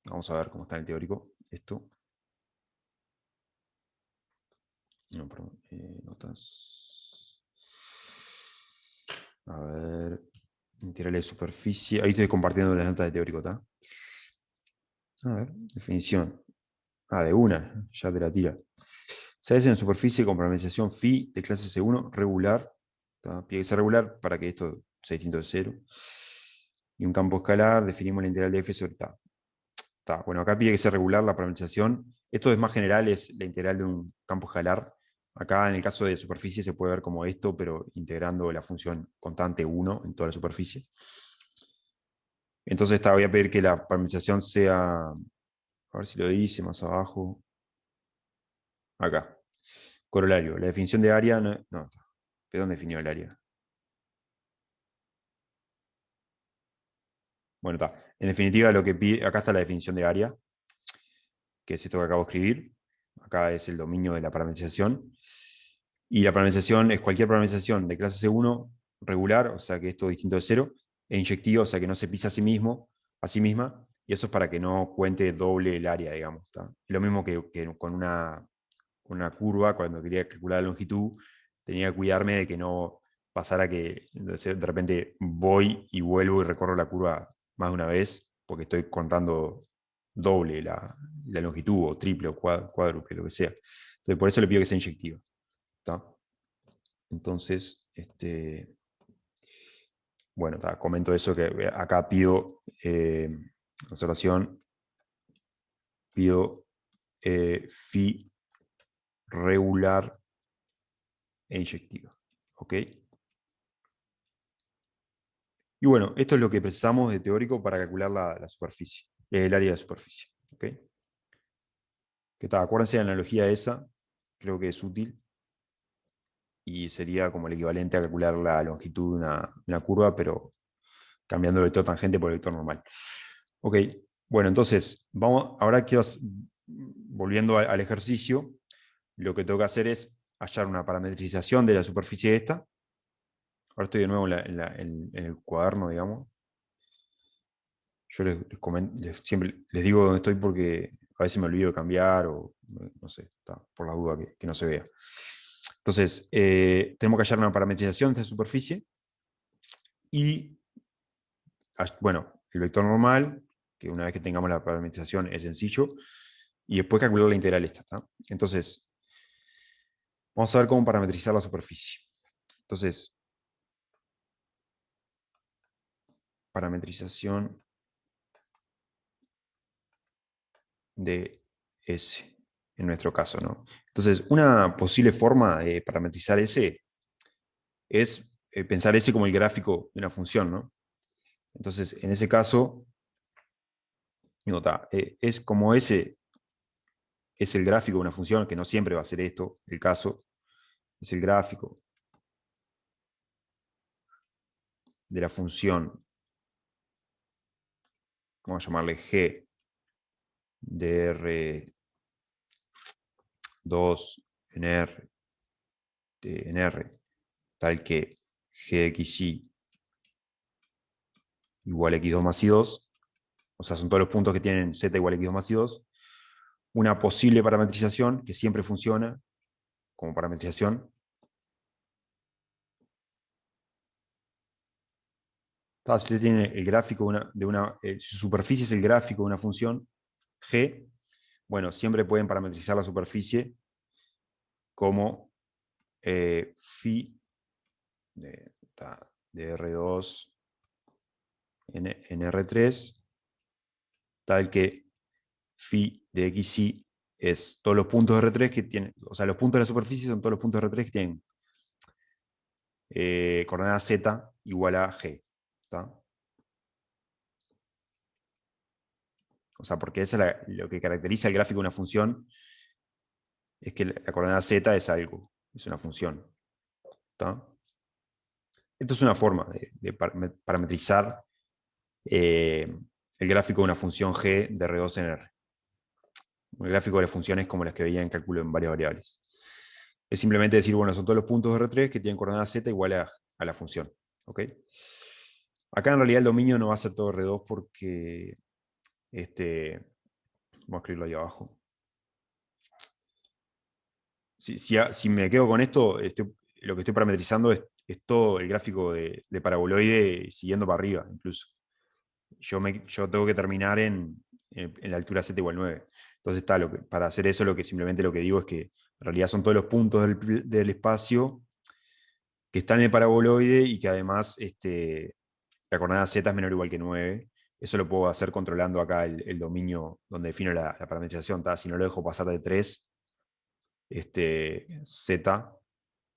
Vamos a ver cómo está en el teórico esto. No, perdón, notas. A ver, integral de superficie. Ahí estoy compartiendo las notas de teórico, ¿está? A ver, definición. De una, ya te la tira. Se hace en superficie con parametrización phi de clase C1 regular. ¿Tá? Tiene que ser regular para que esto sea distinto de cero. Y un campo escalar, definimos la integral de f sobre ta. Bueno, acá pide que sea regular la parametrización. Esto es más general, es la integral de un campo escalar. Acá en el caso de superficie se puede ver como esto, pero integrando la función constante 1 en toda la superficie. Entonces voy a pedir que la parametrización sea, a ver si lo dice más abajo, acá. Corolario, la definición de área, no, ¿de dónde definió el área? Bueno, está. En definitiva, lo que pide, acá está la definición de área, que es esto que acabo de escribir. Acá es el dominio de la parametrización. Y la parametrización es cualquier parametrización de clase C1 regular, o sea que esto es distinto de cero, e inyectiva, o sea que no se pisa a sí mismo, a sí misma, y eso es para que no cuente doble el área, digamos. ¿Tá? Lo mismo que con una curva, cuando quería calcular la longitud, tenía que cuidarme de que no pasara que de repente voy y vuelvo y recorro la curva más de una vez, porque estoy contando doble la longitud, o triple, o cuádruple, lo que sea. Entonces, por eso le pido que sea inyectiva. ¿Tá? Entonces, bueno, comento eso, que acá pido, observación, pido phi regular e inyectiva. ¿Ok? Y bueno, esto es lo que precisamos de teórico para calcular la superficie, el área de superficie. ¿Ok? Que está, acuérdense de la analogía esa, creo que es útil, y sería como el equivalente a calcular la longitud de una curva, pero cambiando el vector tangente por el vector normal. Ok, bueno, entonces, ahora volviendo al ejercicio, lo que tengo que hacer es hallar una parametrización de la superficie esta. Ahora estoy de nuevo en el cuaderno, digamos. Yo siempre les digo dónde estoy porque a veces me olvido de cambiar o no sé, por la duda que no se vea. Entonces, tenemos que hallar una parametrización de esta superficie y, bueno, el vector normal, que una vez que tengamos la parametrización es sencillo, y después calcular la integral esta. ¿Tá? Entonces, vamos a ver cómo parametrizar la superficie. Entonces, parametrización de S, en nuestro caso, ¿no? Entonces, una posible forma de parametrizar S es pensar S como el gráfico de una función, ¿no? Entonces, en ese caso, es como S es el gráfico de una función, que no siempre va a ser esto el caso, es el gráfico de la función, vamos a llamarle G de R2 en R, tal que G de XY igual a X2 más Y2, o sea, son todos los puntos que tienen Z igual a X2 más Y2, una posible parametrización que siempre funciona como parametrización. Si usted tiene el gráfico su superficie es el gráfico de una función G, bueno, siempre pueden parametrizar la superficie como phi de R2 en R3, tal que phi de XY es todos los puntos de R3 que tienen, o sea, los puntos de la superficie son todos los puntos de R3 que tienen coordenada Z igual a G. ¿Tá? O sea, porque eso es lo que caracteriza el gráfico de una función, es que la coordenada z es algo, es una función. ¿Está? Esto es una forma de parametrizar el gráfico de una función g de R2 en R. El gráfico de las funciones como las que veía en cálculo en varias variables. Es simplemente decir, bueno, son todos los puntos de R3 que tienen coordenada z igual a la función. ¿Ok? Acá en realidad el dominio no va a ser todo R2 porque, vamos a escribirlo ahí abajo. Si me quedo con esto, lo que estoy parametrizando es todo el gráfico de paraboloide siguiendo para arriba, incluso. Yo tengo que terminar en la altura z igual 9. Entonces, para hacer eso, simplemente lo que digo es que en realidad son todos los puntos del espacio que están en el paraboloide y que además la coordenada z es menor o igual que 9. Eso lo puedo hacer controlando acá el dominio donde defino la parametrización. Si no lo dejo pasar de 3, z,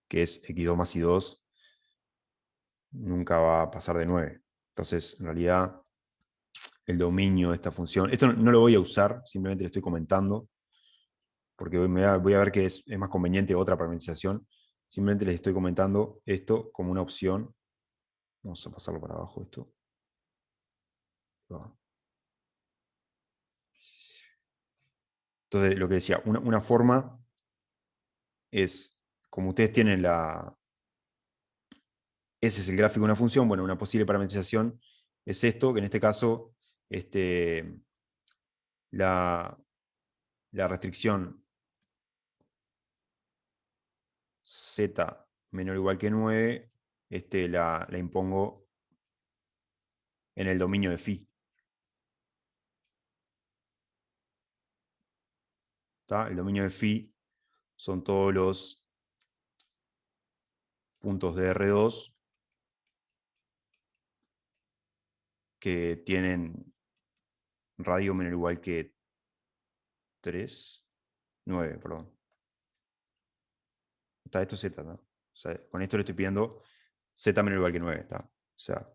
que es x2 más y2, nunca va a pasar de 9. Entonces, en realidad, el dominio de esta función, esto no lo voy a usar, simplemente le estoy comentando, porque voy a ver que es más conveniente otra parametrización. Simplemente les estoy comentando esto como una opción. Vamos a pasarlo para abajo esto. Entonces, lo que decía, una forma es, como ustedes tienen ese es el gráfico de una función, bueno, una posible parametrización es esto, que en este caso, la restricción z menor o igual que 9, la impongo en el dominio de phi. ¿Está? El dominio de phi son todos los puntos de R2 que tienen radio menor o igual que 3, 9, perdón. Está, esto es z, ¿no? O sea, con esto le estoy pidiendo z menor o igual que 9. ¿Está? O sea,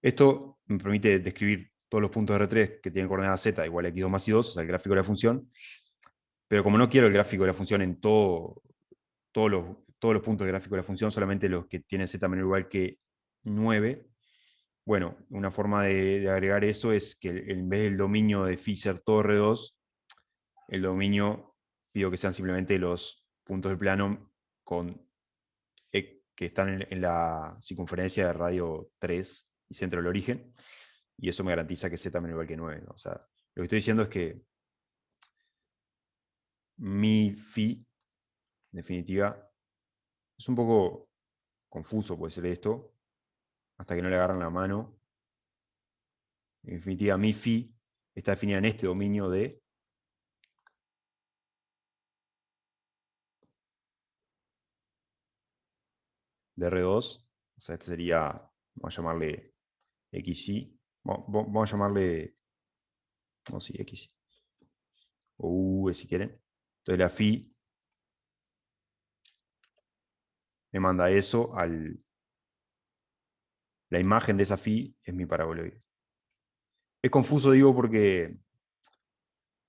esto me permite describir todos los puntos de R3 que tienen coordenada z igual a x2 más y2, o sea, el gráfico de la función. Pero como no quiero el gráfico de la función en todos los puntos del gráfico de la función, solamente los que tienen z menor o igual que 9, bueno, una forma de agregar eso es que en vez del dominio de phi ser todo R2, el dominio pido que sean simplemente los puntos del plano que están en la circunferencia de radio 3 y centro del origen, y eso me garantiza que z menor o igual que 9. ¿No? O sea, lo que estoy diciendo es que mi phi, en definitiva, es un poco confuso, puede ser esto, hasta que no le agarran la mano. En definitiva, mi phi está definida en este dominio de R2. O sea, este sería, vamos a llamarle XY. Vamos a llamarle, no, sí, XY. O V si quieren. Entonces la phi me manda eso la imagen de esa phi es mi paraboloide. Es confuso, digo, porque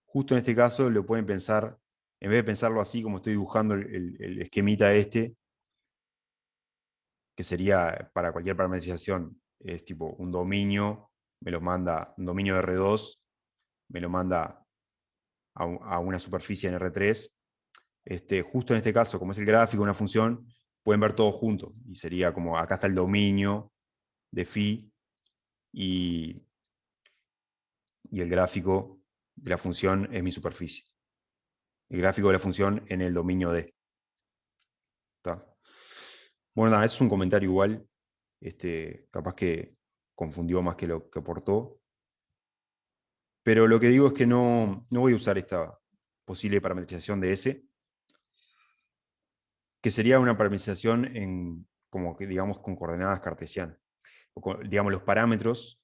justo en este caso lo pueden pensar, en vez de pensarlo así como estoy dibujando el esquemita este, que sería para cualquier parametrización, es tipo un dominio, me lo manda, un dominio de R2, me lo manda a una superficie en R3. Justo en este caso, como es el gráfico de una función, pueden ver todo junto. Y sería como, acá está el dominio de phi y el gráfico de la función es mi superficie. El gráfico de la función en el dominio de. ¿Está? Bueno, nada, eso es un comentario igual. Capaz que confundió más que lo que aportó. Pero lo que digo es que no voy a usar esta posible parametrización de S, que sería una parametrización como que digamos con coordenadas cartesianas. Digamos, los parámetros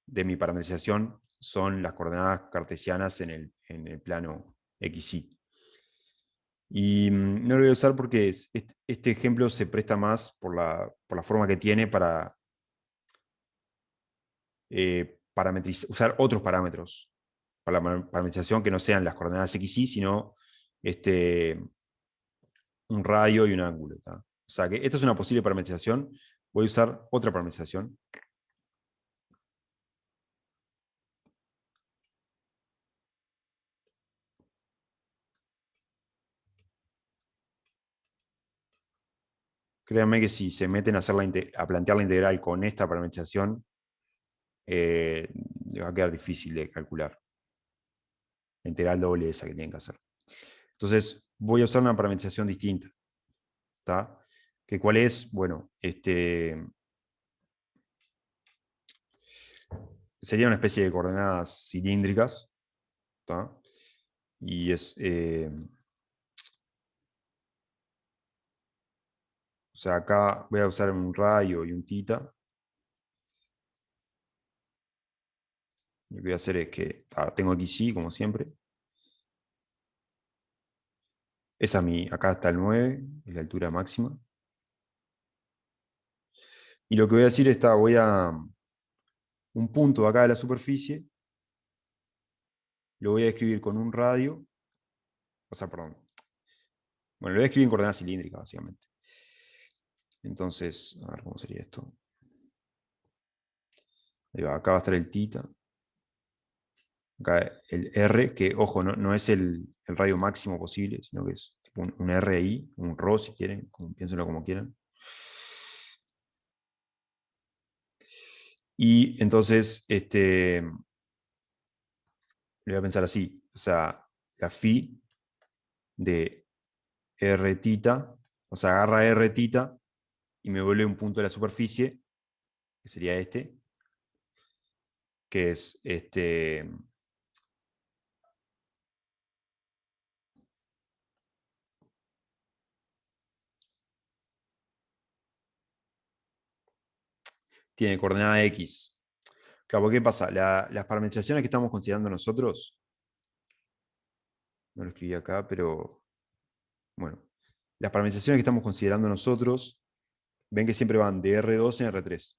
de mi parametrización son las coordenadas cartesianas en el plano XY. Y no lo voy a usar porque este ejemplo se presta más por la forma que tiene para usar otros parámetros para la parametrización que no sean las coordenadas x, y, sino un radio y un ángulo. ¿Tá? O sea que esta es una posible parametrización. Voy a usar otra parametrización. Créanme que si se meten a, a plantear la integral con esta parametrización, le va a quedar difícil de calcular. La integral doble esa que tienen que hacer. Entonces, voy a usar una parametrización distinta. ¿Tá? ¿Que cuál es? Bueno, sería una especie de coordenadas cilíndricas. ¿Tá? Y es... o sea, acá voy a usar un radio y un tita. Lo que voy a hacer es que tengo aquí sí, como siempre. Acá está el 9, es la altura máxima. Y lo que voy a decir es, voy a un punto acá de la superficie, lo voy a escribir con un radio, o sea, perdón. Bueno, lo voy a escribir en coordenadas cilíndricas, básicamente. Entonces, a ver cómo sería esto. Ahí va, acá va a estar el tita. Acá el R, que ojo, no es el radio máximo posible, sino que es tipo un RI, un ρ si quieren, piénsenlo como quieran. Y entonces, le voy a pensar así, o sea, la phi de R tita, o sea, agarra R tita y me vuelve un punto de la superficie, que sería este, que es tiene coordenada X. Claro, ¿qué pasa? Las parametrizaciones que estamos considerando nosotros, no lo escribí acá, pero bueno, las parametrizaciones que estamos considerando nosotros, ven que siempre van de R2 en R3.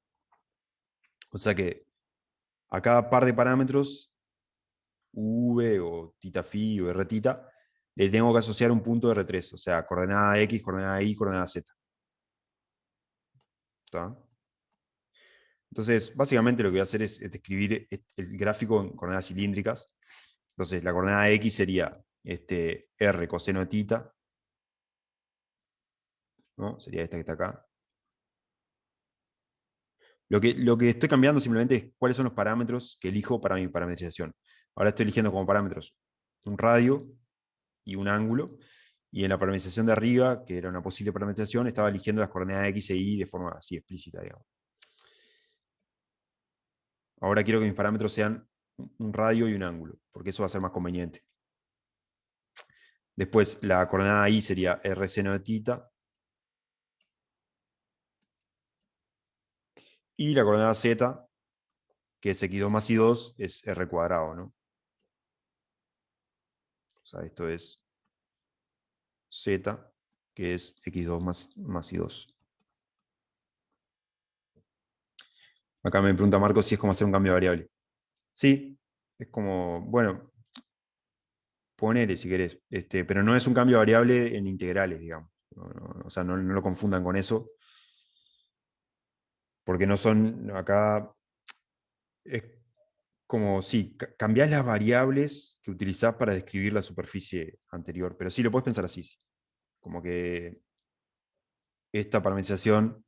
O sea que a cada par de parámetros, V o tita phi o R tita, le tengo que asociar un punto de R3, o sea, coordenada X, coordenada Y, coordenada Z. ¿Está? Entonces, básicamente lo que voy a hacer es describir el gráfico en coordenadas cilíndricas. Entonces, la coordenada X sería R coseno de tita, ¿no? Sería esta que está acá. Lo que estoy cambiando simplemente es cuáles son los parámetros que elijo para mi parametrización. Ahora estoy eligiendo como parámetros un radio y un ángulo. Y en la parametrización de arriba, que era una posible parametrización, estaba eligiendo las coordenadas X e Y de forma así explícita, digamos. Ahora quiero que mis parámetros sean un radio y un ángulo, porque eso va a ser más conveniente. Después, la coordenada Y sería R seno de tita. Y la coordenada Z, que es X2 más Y2, es R cuadrado, ¿no? O sea, esto es Z, que es X2 más Y2. Acá me pregunta Marco si es como hacer un cambio de variable. Sí, es como, bueno, ponele si querés, pero no es un cambio de variable en integrales, digamos. O sea, no lo confundan con eso, porque no son, acá es como, sí, cambiás las variables que utilizás para describir la superficie anterior, pero sí, lo puedes pensar así, sí. Como que esta parametrización,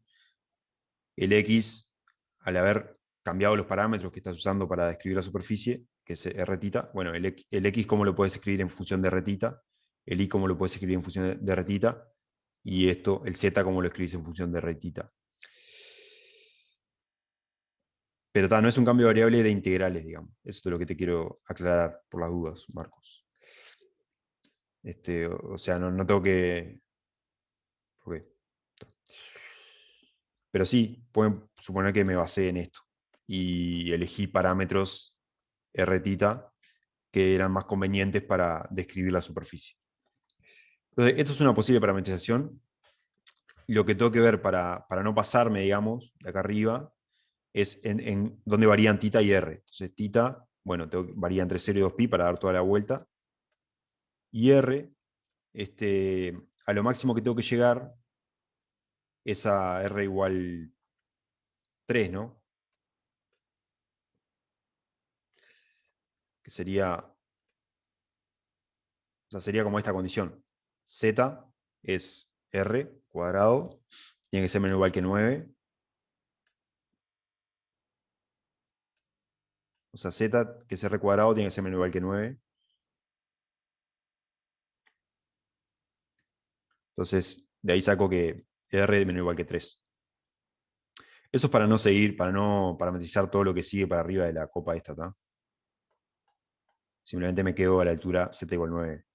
el X, al haber cambiado los parámetros que estás usando para describir la superficie, que es R tita, bueno, el X cómo lo puedes escribir en función de R tita, el Y cómo lo puedes escribir en función de R tita, y esto, el Z cómo lo escribís en función de R tita. Pero no es un cambio de variable de integrales, digamos. Eso es lo que te quiero aclarar por las dudas, Marcos. O sea, no tengo que... Ok. Pero sí, pueden suponer que me basé en esto. Y elegí parámetros R tita que eran más convenientes para describir la superficie. Entonces, esto es una posible parametrización. Y lo que tengo que ver para no pasarme, digamos, de acá arriba, es en dónde varían tita y R. Entonces, tita bueno, varía entre 0 y 2pi para dar toda la vuelta. Y R, a lo máximo que tengo que llegar es a R igual 3, ¿no? Que sería, o sea, sería como esta condición. Z es R cuadrado, tiene que ser menos igual que 9. O sea, Z, que es R cuadrado, tiene que ser menos igual que 9. Entonces, de ahí saco que R es menor o igual que 3. Eso es para no seguir, para no parametrizar todo lo que sigue para arriba de la copa esta, ¿tá? Simplemente me quedo a la altura Z igual 9,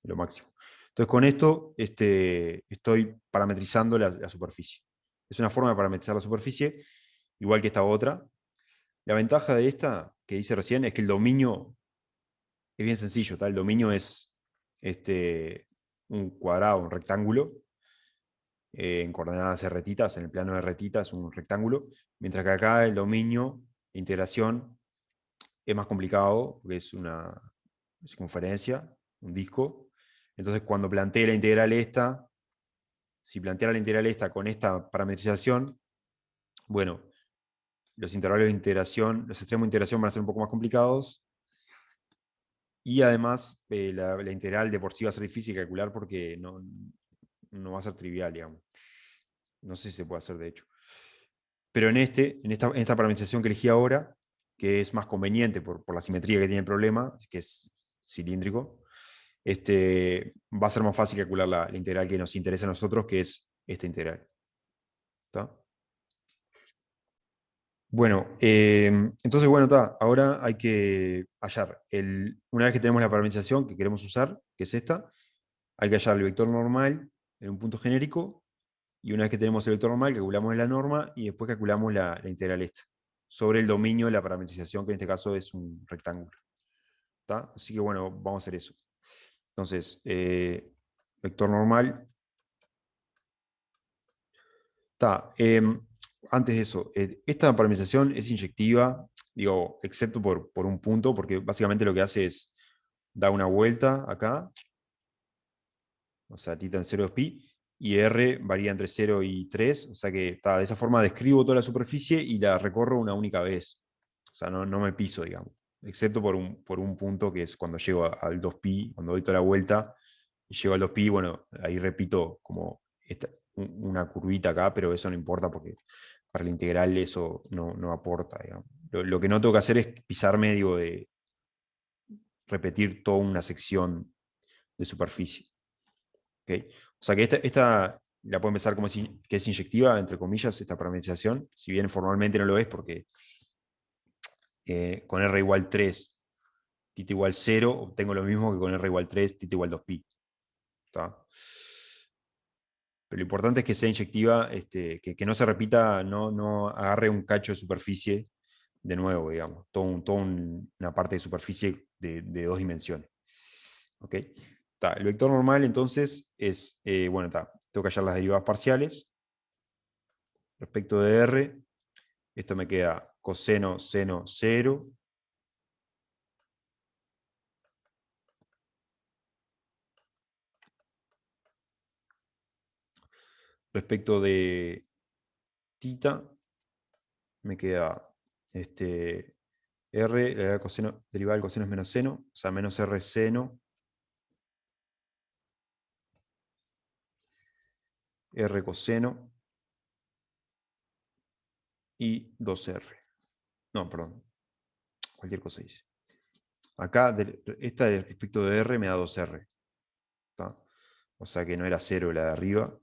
lo máximo. Entonces, con esto estoy parametrizando la superficie. Es una forma de parametrizar la superficie, igual que esta otra. La ventaja de esta, que hice recién, es que el dominio es bien sencillo, ¿tá? El dominio es un cuadrado, un rectángulo, en coordenadas retitas, en el plano de retitas, un rectángulo, mientras que acá el dominio de integración es más complicado, porque es una circunferencia, un disco. Entonces, cuando planteé la integral esta, si planteara la integral esta con esta parametrización, bueno, los intervalos de integración, los extremos de integración van a ser un poco más complicados, y además la integral de por sí va a ser difícil de calcular porque no va a ser trivial, digamos. No sé si se puede hacer, de hecho. Pero en esta parametrización que elegí ahora, que es más conveniente por la simetría que tiene el problema, que es cilíndrico, va a ser más fácil calcular la integral que nos interesa a nosotros, que es esta integral. ¿Está? Bueno, entonces, bueno, ahora hay que hallar, una vez que tenemos la parametrización que queremos usar, que es esta, hay que hallar el vector normal en un punto genérico, y una vez que tenemos el vector normal, calculamos la norma, y después calculamos la integral esta, sobre el dominio de la parametrización, que en este caso es un rectángulo. ¿Está? Así que bueno, vamos a hacer eso. Entonces, vector normal. Está. Antes de eso, esta parametrización es inyectiva, digo, excepto por un punto, porque básicamente lo que hace es dar una vuelta acá, o sea, θ en 0 es pi, y R varía entre 0 y 3, o sea que de esa forma describo toda la superficie y la recorro una única vez. O sea, no me piso, digamos. Excepto por un punto que es cuando llego al 2pi, cuando doy toda la vuelta y llego al 2pi, bueno, ahí repito como una curvita acá, pero eso no importa porque para la integral eso no aporta, digamos. Lo que no tengo que hacer es pisarme, digo, de repetir toda una sección de superficie. ¿Okay? O sea que esta la puedo empezar como que es inyectiva, entre comillas, esta parametrización, si bien formalmente no lo es porque con R igual 3, θ igual 0, obtengo lo mismo que con R igual 3, θ igual 2pi. ¿Está? Pero lo importante es que sea inyectiva, que no se repita, no agarre un cacho de superficie de nuevo, digamos, toda una parte de superficie de 2 dimensiones. ¿Ok? El vector normal entonces es, bueno, tengo que hallar las derivadas parciales. Respecto de R, esto me queda coseno, seno, 0. Respecto de θ, me queda R, derivada del coseno es menos seno, o sea, menos R seno, R coseno y 2R. No, perdón, cualquier cosa dice. Acá, esta respecto de R me da 2R. ¿Tá? O sea que no era 0 la de arriba,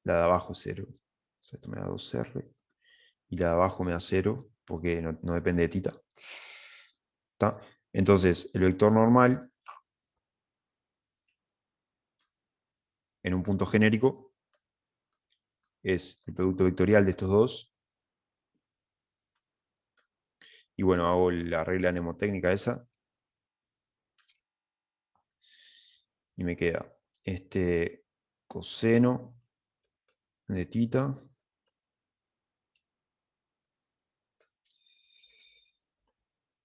la de abajo 0. O sea, esto me da 2R. Y la de abajo me da 0, porque no depende de θ. ¿Tá? Entonces, el vector normal, en un punto genérico, es el producto vectorial de estos dos. Y bueno, hago la regla mnemotécnica esa. Y me queda coseno de θ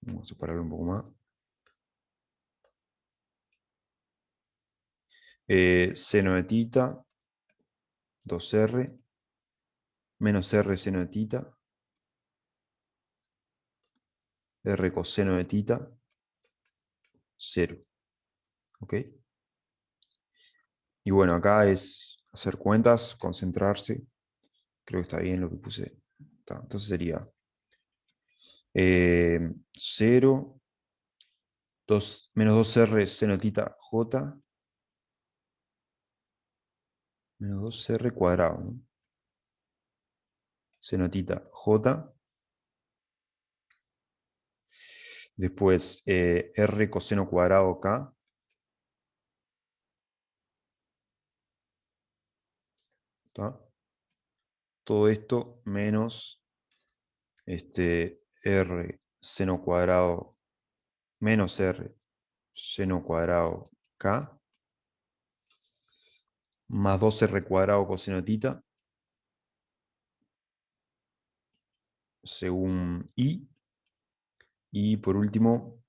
Vamos a separarlo un poco más. Seno de tita, 2R, menos R seno de tita, R coseno de tita, 0. ¿Ok? Y bueno, acá es hacer cuentas, concentrarse. Creo que está bien lo que puse. Entonces sería 0, menos 2R seno de tita J, menos 2R cuadrado, ¿no? Seno de tita J. Después R coseno cuadrado K. ¿Tá? Todo esto menos R seno cuadrado menos R seno cuadrado K más 2R cuadrado coseno tita según I. Y por último,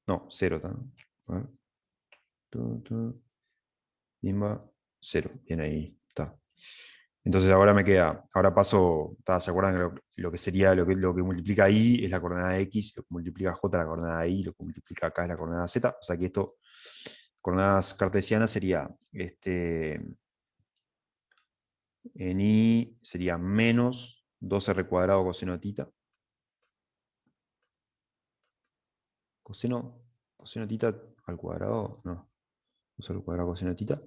no, 0. Pimba, 0. Bien ahí, está. Entonces ahora me queda, ahora paso, ¿se acuerdan que lo que sería, lo que multiplica I es la coordenada X, lo que multiplica J la coordenada Y, lo que multiplica acá es la coordenada Z? O sea que esto, coordenadas cartesianas sería, en I sería menos 2R cuadrado coseno tita. Coseno tita al cuadrado, no. 2 al cuadrado coseno tita.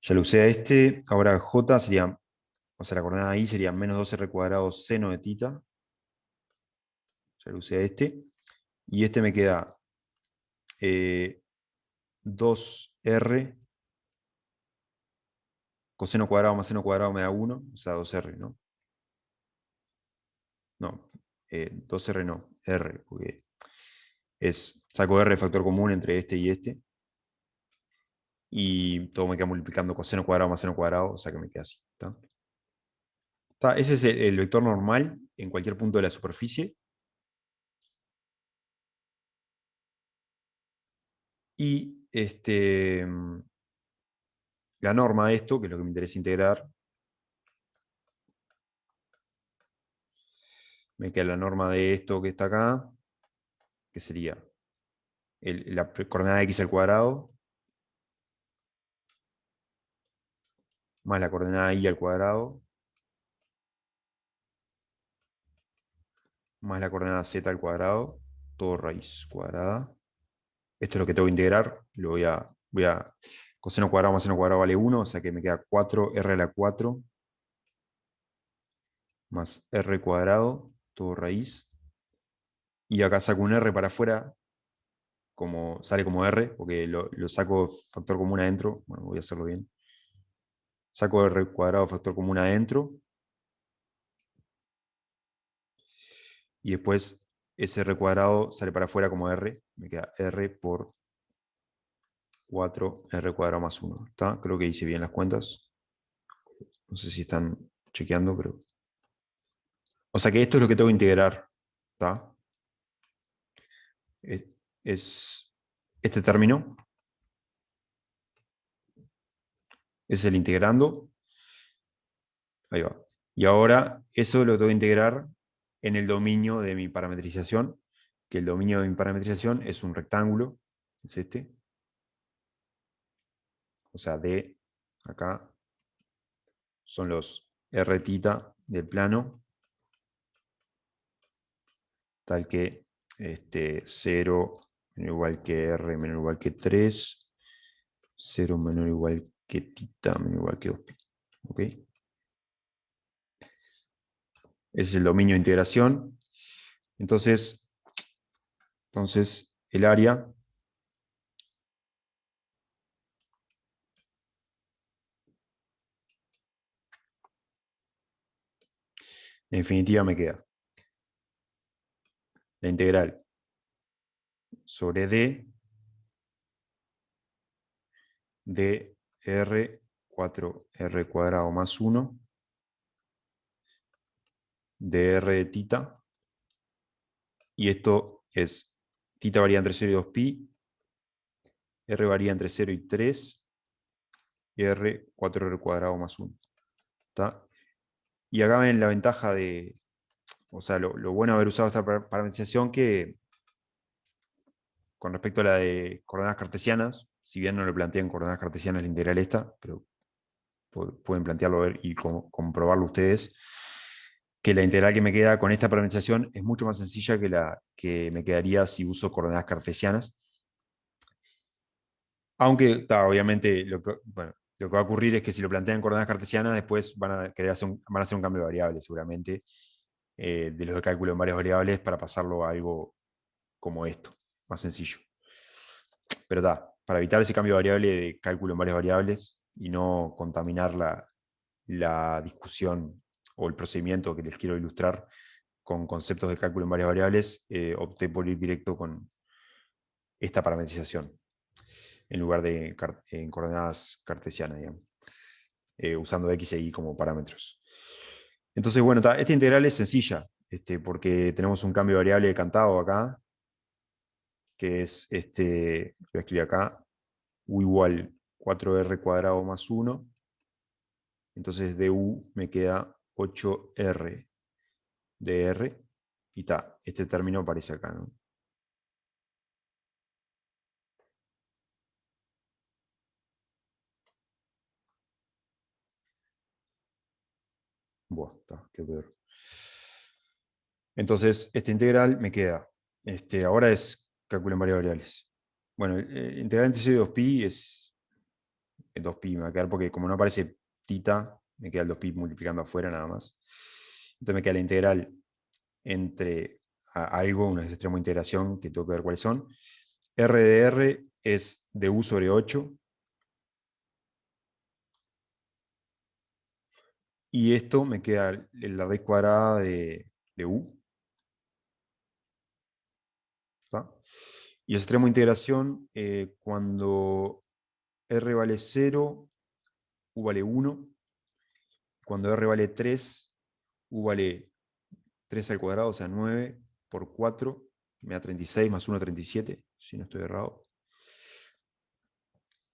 Ya lo usé a este. Ahora J sería, o sea, la coordenada I sería menos 2R cuadrado seno de tita. Ya lo usé a este. Y este me queda 2R coseno cuadrado más seno cuadrado me da 1, o sea, 2R, ¿no? No, 2R no, R, porque saco R factor común entre este y este. Y todo me queda multiplicando coseno cuadrado más seno cuadrado, o sea que me queda así. Ese es el vector normal en cualquier punto de la superficie. Y la norma de esto, que es lo que me interesa integrar, me queda la norma de esto que está acá, que sería la coordenada x al cuadrado, más la coordenada y al cuadrado, más la coordenada z al cuadrado, todo raíz cuadrada. Esto es lo que tengo que integrar. Coseno cuadrado más seno cuadrado vale 1, o sea que me queda 4R a la 4 más R cuadrado, todo raíz. Y acá saco un R para afuera, sale como R, porque lo saco factor común adentro. Bueno, voy a hacerlo bien. Saco R cuadrado factor común adentro. Y después ese R cuadrado sale para afuera como R. Me queda R por 4R cuadrado más 1. ¿Está? Creo que hice bien las cuentas. No sé si están chequeando, pero... O sea que esto es lo que tengo que integrar. ¿Está? Es este término. Es el integrando. Ahí va. Y ahora eso lo tengo que integrar en el dominio de mi parametrización, que el dominio de mi parametrización es un rectángulo, es este. O sea, D, acá, son los R tita del plano, tal que 0 menor o igual que R menor o igual que 3, 0 menor o igual que tita menor o igual que 2pi. ¿Ok? Ese es el dominio de integración. Entonces el área en definitiva me queda la integral sobre D de R 4R cuadrado más 1 dr de tita. Y esto es tita varía entre 0 y 2pi, r varía entre 0 y 3, y r 4r cuadrado más 1. ¿Está? Y acá ven la ventaja de, o sea, lo bueno de haber usado esta parametrización que con respecto a la de coordenadas cartesianas, si bien no lo plantean coordenadas cartesianas la integral esta, pero pueden plantearlo y comprobarlo ustedes, que la integral que me queda con esta parametrización es mucho más sencilla que la que me quedaría si uso coordenadas cartesianas. Aunque, obviamente, bueno, lo que va a ocurrir es que si lo plantean coordenadas cartesianas, después van a querer van a hacer un cambio de variable, seguramente, de los de cálculo en varias variables para pasarlo a algo como esto, más sencillo. Pero para evitar ese cambio de variable de cálculo en varias variables y no contaminar la discusión o el procedimiento que les quiero ilustrar con conceptos de cálculo en varias variables, opté por ir directo con esta parametrización en lugar de en coordenadas cartesianas, digamos, usando x e y como parámetros. Entonces, bueno, esta integral es sencilla, porque tenemos un cambio de variable decantado acá, que es, voy a escribir acá, u igual 4r cuadrado más 1. Entonces de u me queda 8r de r, y este término aparece acá, ¿no? Buah, qué peor. Entonces, esta integral me queda, ahora es cálculo en varias variables. Bueno, integral entre 0 y 2pi es 2pi, me va a quedar porque como no aparece tita, me queda el 2pi multiplicando afuera nada más. Entonces me queda la integral entre algo, una extremo de integración que tengo que ver cuáles son. R de R es de u sobre 8. Y esto me queda la raíz cuadrada de u. ¿Está? Y el extremo de integración, cuando r vale 0, u vale 1. Cuando r vale 3, u vale 3 al cuadrado, o sea 9 por 4, me da 36 más 1, 37, si no estoy errado.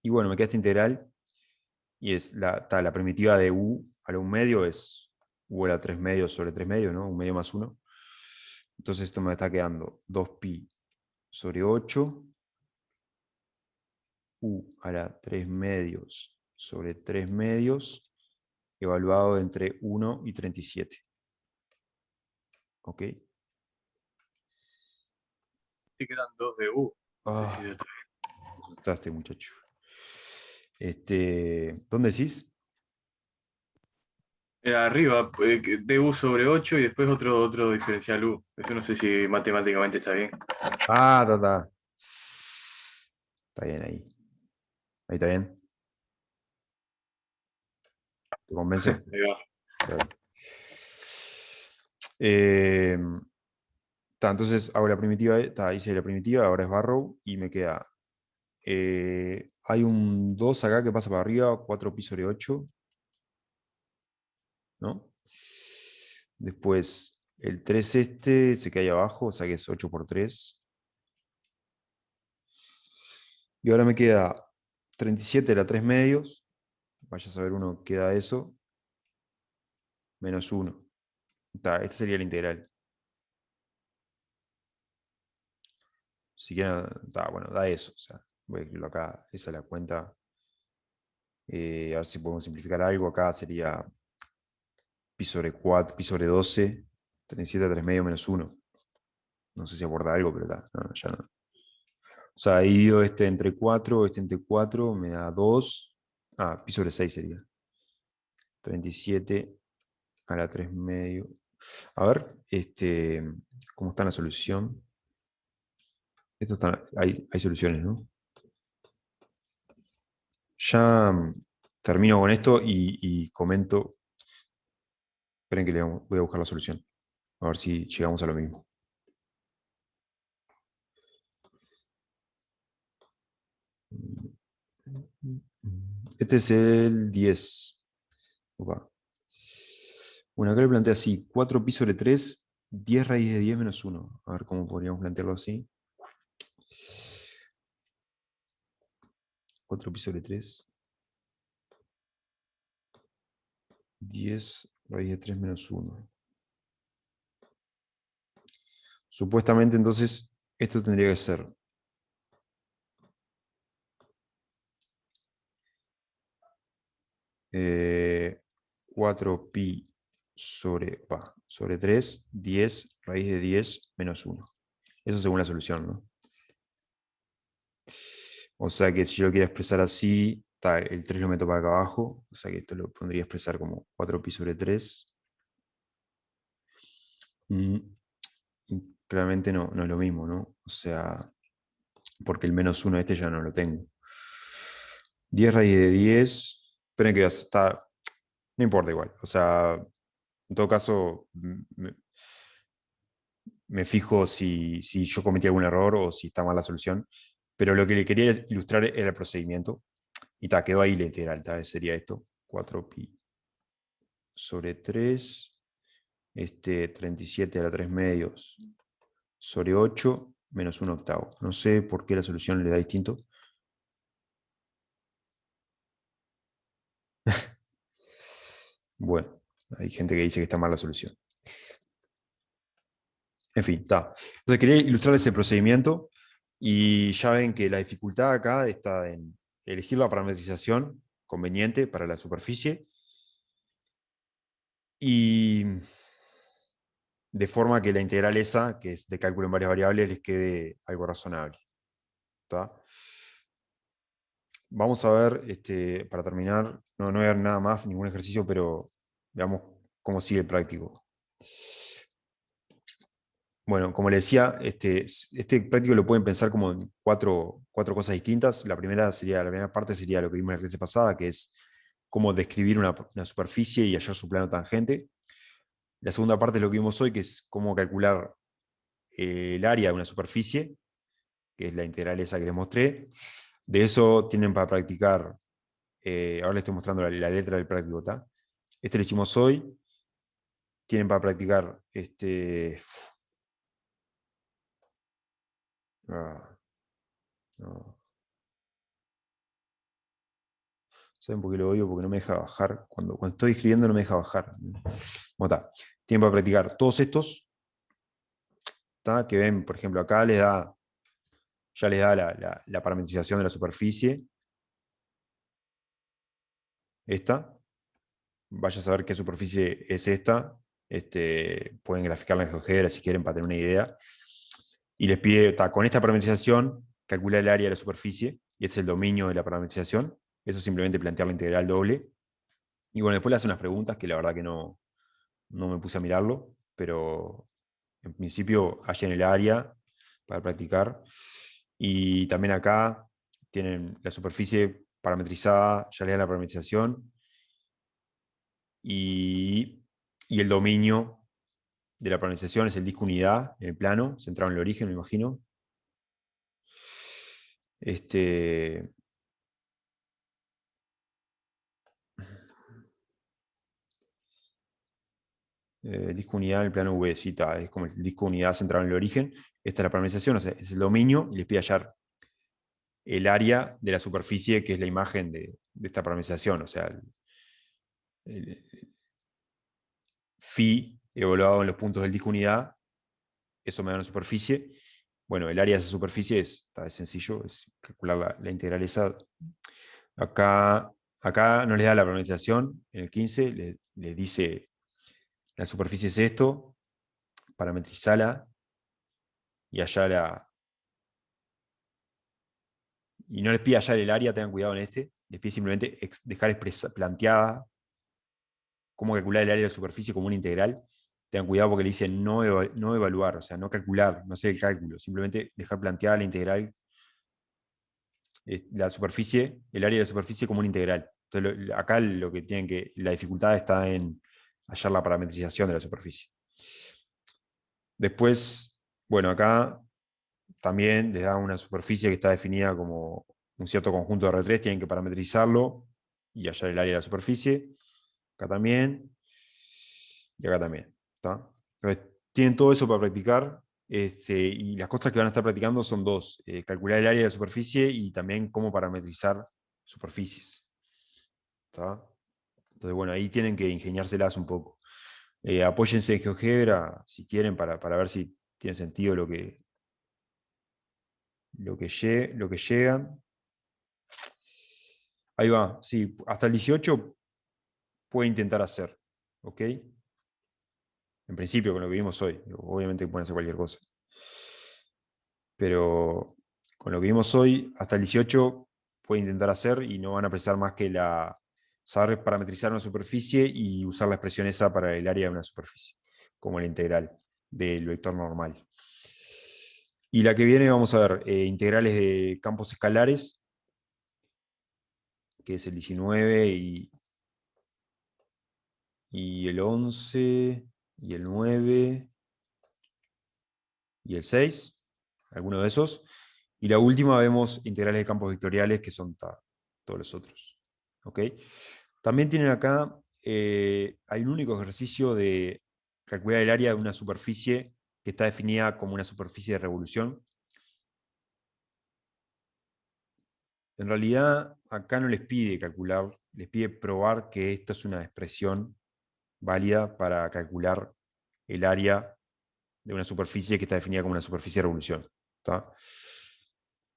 Y bueno, me queda esta integral, y es la primitiva de u a la 1 medio es u a la 3 medios sobre 3 medios, ¿no? 1 medio más 1. Entonces esto me está quedando 2pi sobre 8, u a la 3 medios sobre 3 medios, evaluado entre 1 y 37. ¿Ok? Te quedan 2 de U. No sé si Ah, lo me asustaste, muchacho. ¿Dónde decís? arriba, de U sobre 8 y después otro diferencial U. Eso no sé si matemáticamente está bien. Ah, está. Está bien ahí. Ahí está bien. ¿Te convence? Ahí va. Está bien. Eh, entonces hago la primitiva, hice la primitiva, ahora es Barrow, y me queda. Hay un 2 acá que pasa para arriba, 4pi sobre 8, ¿no? Después el 3 se queda ahí abajo, o sea que es 8 por 3. Y ahora me queda 37 a la 3 medios. Vaya a saber uno qué da eso. Menos 1. Esta sería la integral. Si quieren, bueno, da eso. O sea, voy a escribirlo acá. Esa es la cuenta. A ver si podemos simplificar algo. Acá sería pi sobre 4, pi sobre 12. 37 a 3 medios menos 1. No sé si aporta algo, pero no, ya no. O sea, he ido entre 4, entre 4, me da 2. Pi sobre 6 sería. 37 a la 3 medio. A ver, ¿cómo está la solución? Hay soluciones, ¿no? Ya termino con esto y comento. Esperen que voy a buscar la solución. A ver si llegamos a lo mismo. Este es el 10. Opa. Bueno, acá le plantea así, 4pi sobre 3, 10 raíz de 10 menos 1. A ver cómo podríamos plantearlo así. 4pi sobre 3, 10 raíz de 3 menos 1. Supuestamente entonces esto tendría que ser 4pi sobre 3, 10 raíz de 10 menos 1. Eso según la solución, ¿no? O sea que si yo lo quiero expresar así, el 3 lo meto para acá abajo, o sea que esto lo pondría a expresar como 4pi sobre 3. Claramente no es lo mismo, ¿no? O sea, porque el menos 1 este ya no lo tengo. 10 raíz de 10, esperen que está, no importa igual, o sea, en todo caso, me fijo si yo cometí algún error o si está mal la solución, pero lo que le quería ilustrar era el procedimiento, y quedó ahí la integral, sería esto, 4pi sobre 3, 37 a la 3 medios sobre 8 menos 1 octavo. No sé por qué la solución le da distinto. Bueno, hay gente que dice que está mal la solución. En fin, está. Entonces quería ilustrar ese procedimiento y ya ven que la dificultad acá está en elegir la parametrización conveniente para la superficie y de forma que la integral esa, que es de cálculo en varias variables, les quede algo razonable. ¿Está? Vamos a ver, para terminar, no voy a ver nada más, ningún ejercicio, pero veamos cómo sigue el práctico. Bueno, como le decía, este práctico lo pueden pensar como en cuatro cosas distintas. La primera parte sería lo que vimos en la clase pasada, que es cómo describir una superficie y hallar su plano tangente. La segunda parte es lo que vimos hoy, que es cómo calcular el área de una superficie, que es la integral esa que les mostré. De eso tienen para practicar, ahora les estoy mostrando la letra del práctico, ¿tá? Este lo hicimos hoy. Tienen para practicar no. ¿Saben por qué lo odio? Porque no me deja bajar. Cuando estoy escribiendo no me deja bajar. Bueno, está. Tienen para practicar todos estos. ¿Tá? Que ven, por ejemplo, acá ya les da la parametrización de la superficie. Esta. Vaya a saber qué superficie es esta. Pueden graficarla en GeoGebra si quieren para tener una idea. Y les pide, con esta parametrización, calcular el área de la superficie. Y es el dominio de la parametrización. Eso simplemente plantear la integral doble. Y bueno, después le hace unas preguntas que la verdad que no me puse a mirarlo, pero en principio hay en el área para practicar. Y también acá tienen la superficie parametrizada, ya le dan la parametrización, y, y el dominio de la parametrización es el disco unidad en el plano, centrado en el origen, me imagino. Disco unidad en el plano V, sí, es como el disco unidad centrado en el origen. Esta es la parametrización, o sea, es el dominio, y les pide hallar el área de la superficie, que es la imagen de esta parametrización, o sea, el phi evaluado en los puntos del disco unidad, eso me da una superficie. Bueno, el área de esa superficie es sencillo, es calcular la integral esa. Acá no les da la parametrización, en el 15 les dice la superficie es esto, parametrizala y allá y no les pide hallar el área, tengan cuidado en les pide simplemente dejar planteada cómo calcular el área de la superficie como una integral. Tengan cuidado porque le dice no evaluar, o sea, no calcular, no hacer el cálculo, simplemente dejar planteada la integral, la superficie, el área de la superficie como una integral. Entonces, acá lo que la dificultad está en hallar la parametrización de la superficie. Después, bueno, acá también les da una superficie que está definida como un cierto conjunto de R3, tienen que parametrizarlo y hallar el área de la superficie. Acá también. y acá también. ¿Está? Entonces, tienen todo eso para practicar. Y las cosas que van a estar practicando son dos: calcular el área de la superficie y también cómo parametrizar superficies. ¿Está? Entonces, bueno, ahí tienen que ingeniárselas un poco. Apóyense en GeoGebra si quieren para ver si tiene sentido lo que llegan. Ahí va, sí, hasta el 18 puede intentar hacer, ¿ok? En principio, con lo que vimos hoy. Obviamente pueden hacer cualquier cosa. Pero con lo que vimos hoy, hasta el 18 puede intentar hacer y no van a precisar más que saber parametrizar una superficie y usar la expresión esa para el área de una superficie, como la integral del vector normal. Y la que viene vamos a ver integrales de campos escalares, que es el 19 y el 11 y el 9 y el 6, alguno de esos. Y la última vemos integrales de campos vectoriales, que son todos los otros. ¿Ok? También tienen acá, hay un único ejercicio de calcular el área de una superficie que está definida como una superficie de revolución. En realidad, acá no les pide calcular, les pide probar que esta es una expresión válida para calcular el área de una superficie que está definida como una superficie de revolución. ¿Está?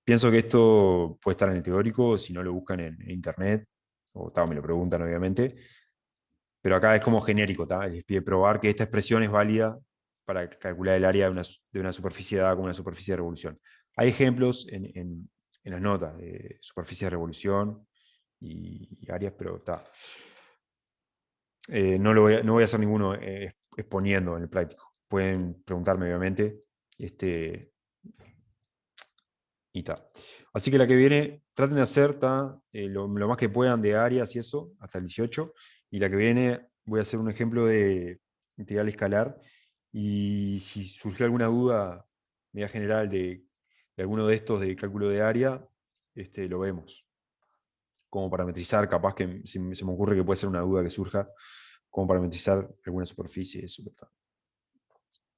Pienso que esto puede estar en el teórico, si no lo buscan en internet, o me lo preguntan obviamente, pero acá es como genérico, les pide probar que esta expresión es válida para calcular el área de una superficie dada como una superficie de revolución. Hay ejemplos en las notas de superficie de revolución y áreas, pero no voy a hacer ninguno exponiendo en el práctico. Pueden preguntarme, obviamente, y tal. Así que la que viene, traten de hacer lo más que puedan de áreas y eso, hasta el 18. Y la que viene, voy a hacer un ejemplo de integral escalar. Y si surgió alguna duda media general de alguno de estos de cálculo de área, lo vemos. Como parametrizar, capaz que se me ocurre que puede ser una duda que surja, como parametrizar alguna superficie. Eso.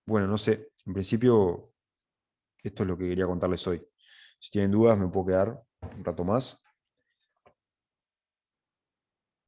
Bueno, no sé, en principio esto es lo que quería contarles hoy. Si tienen dudas, me puedo quedar un rato más.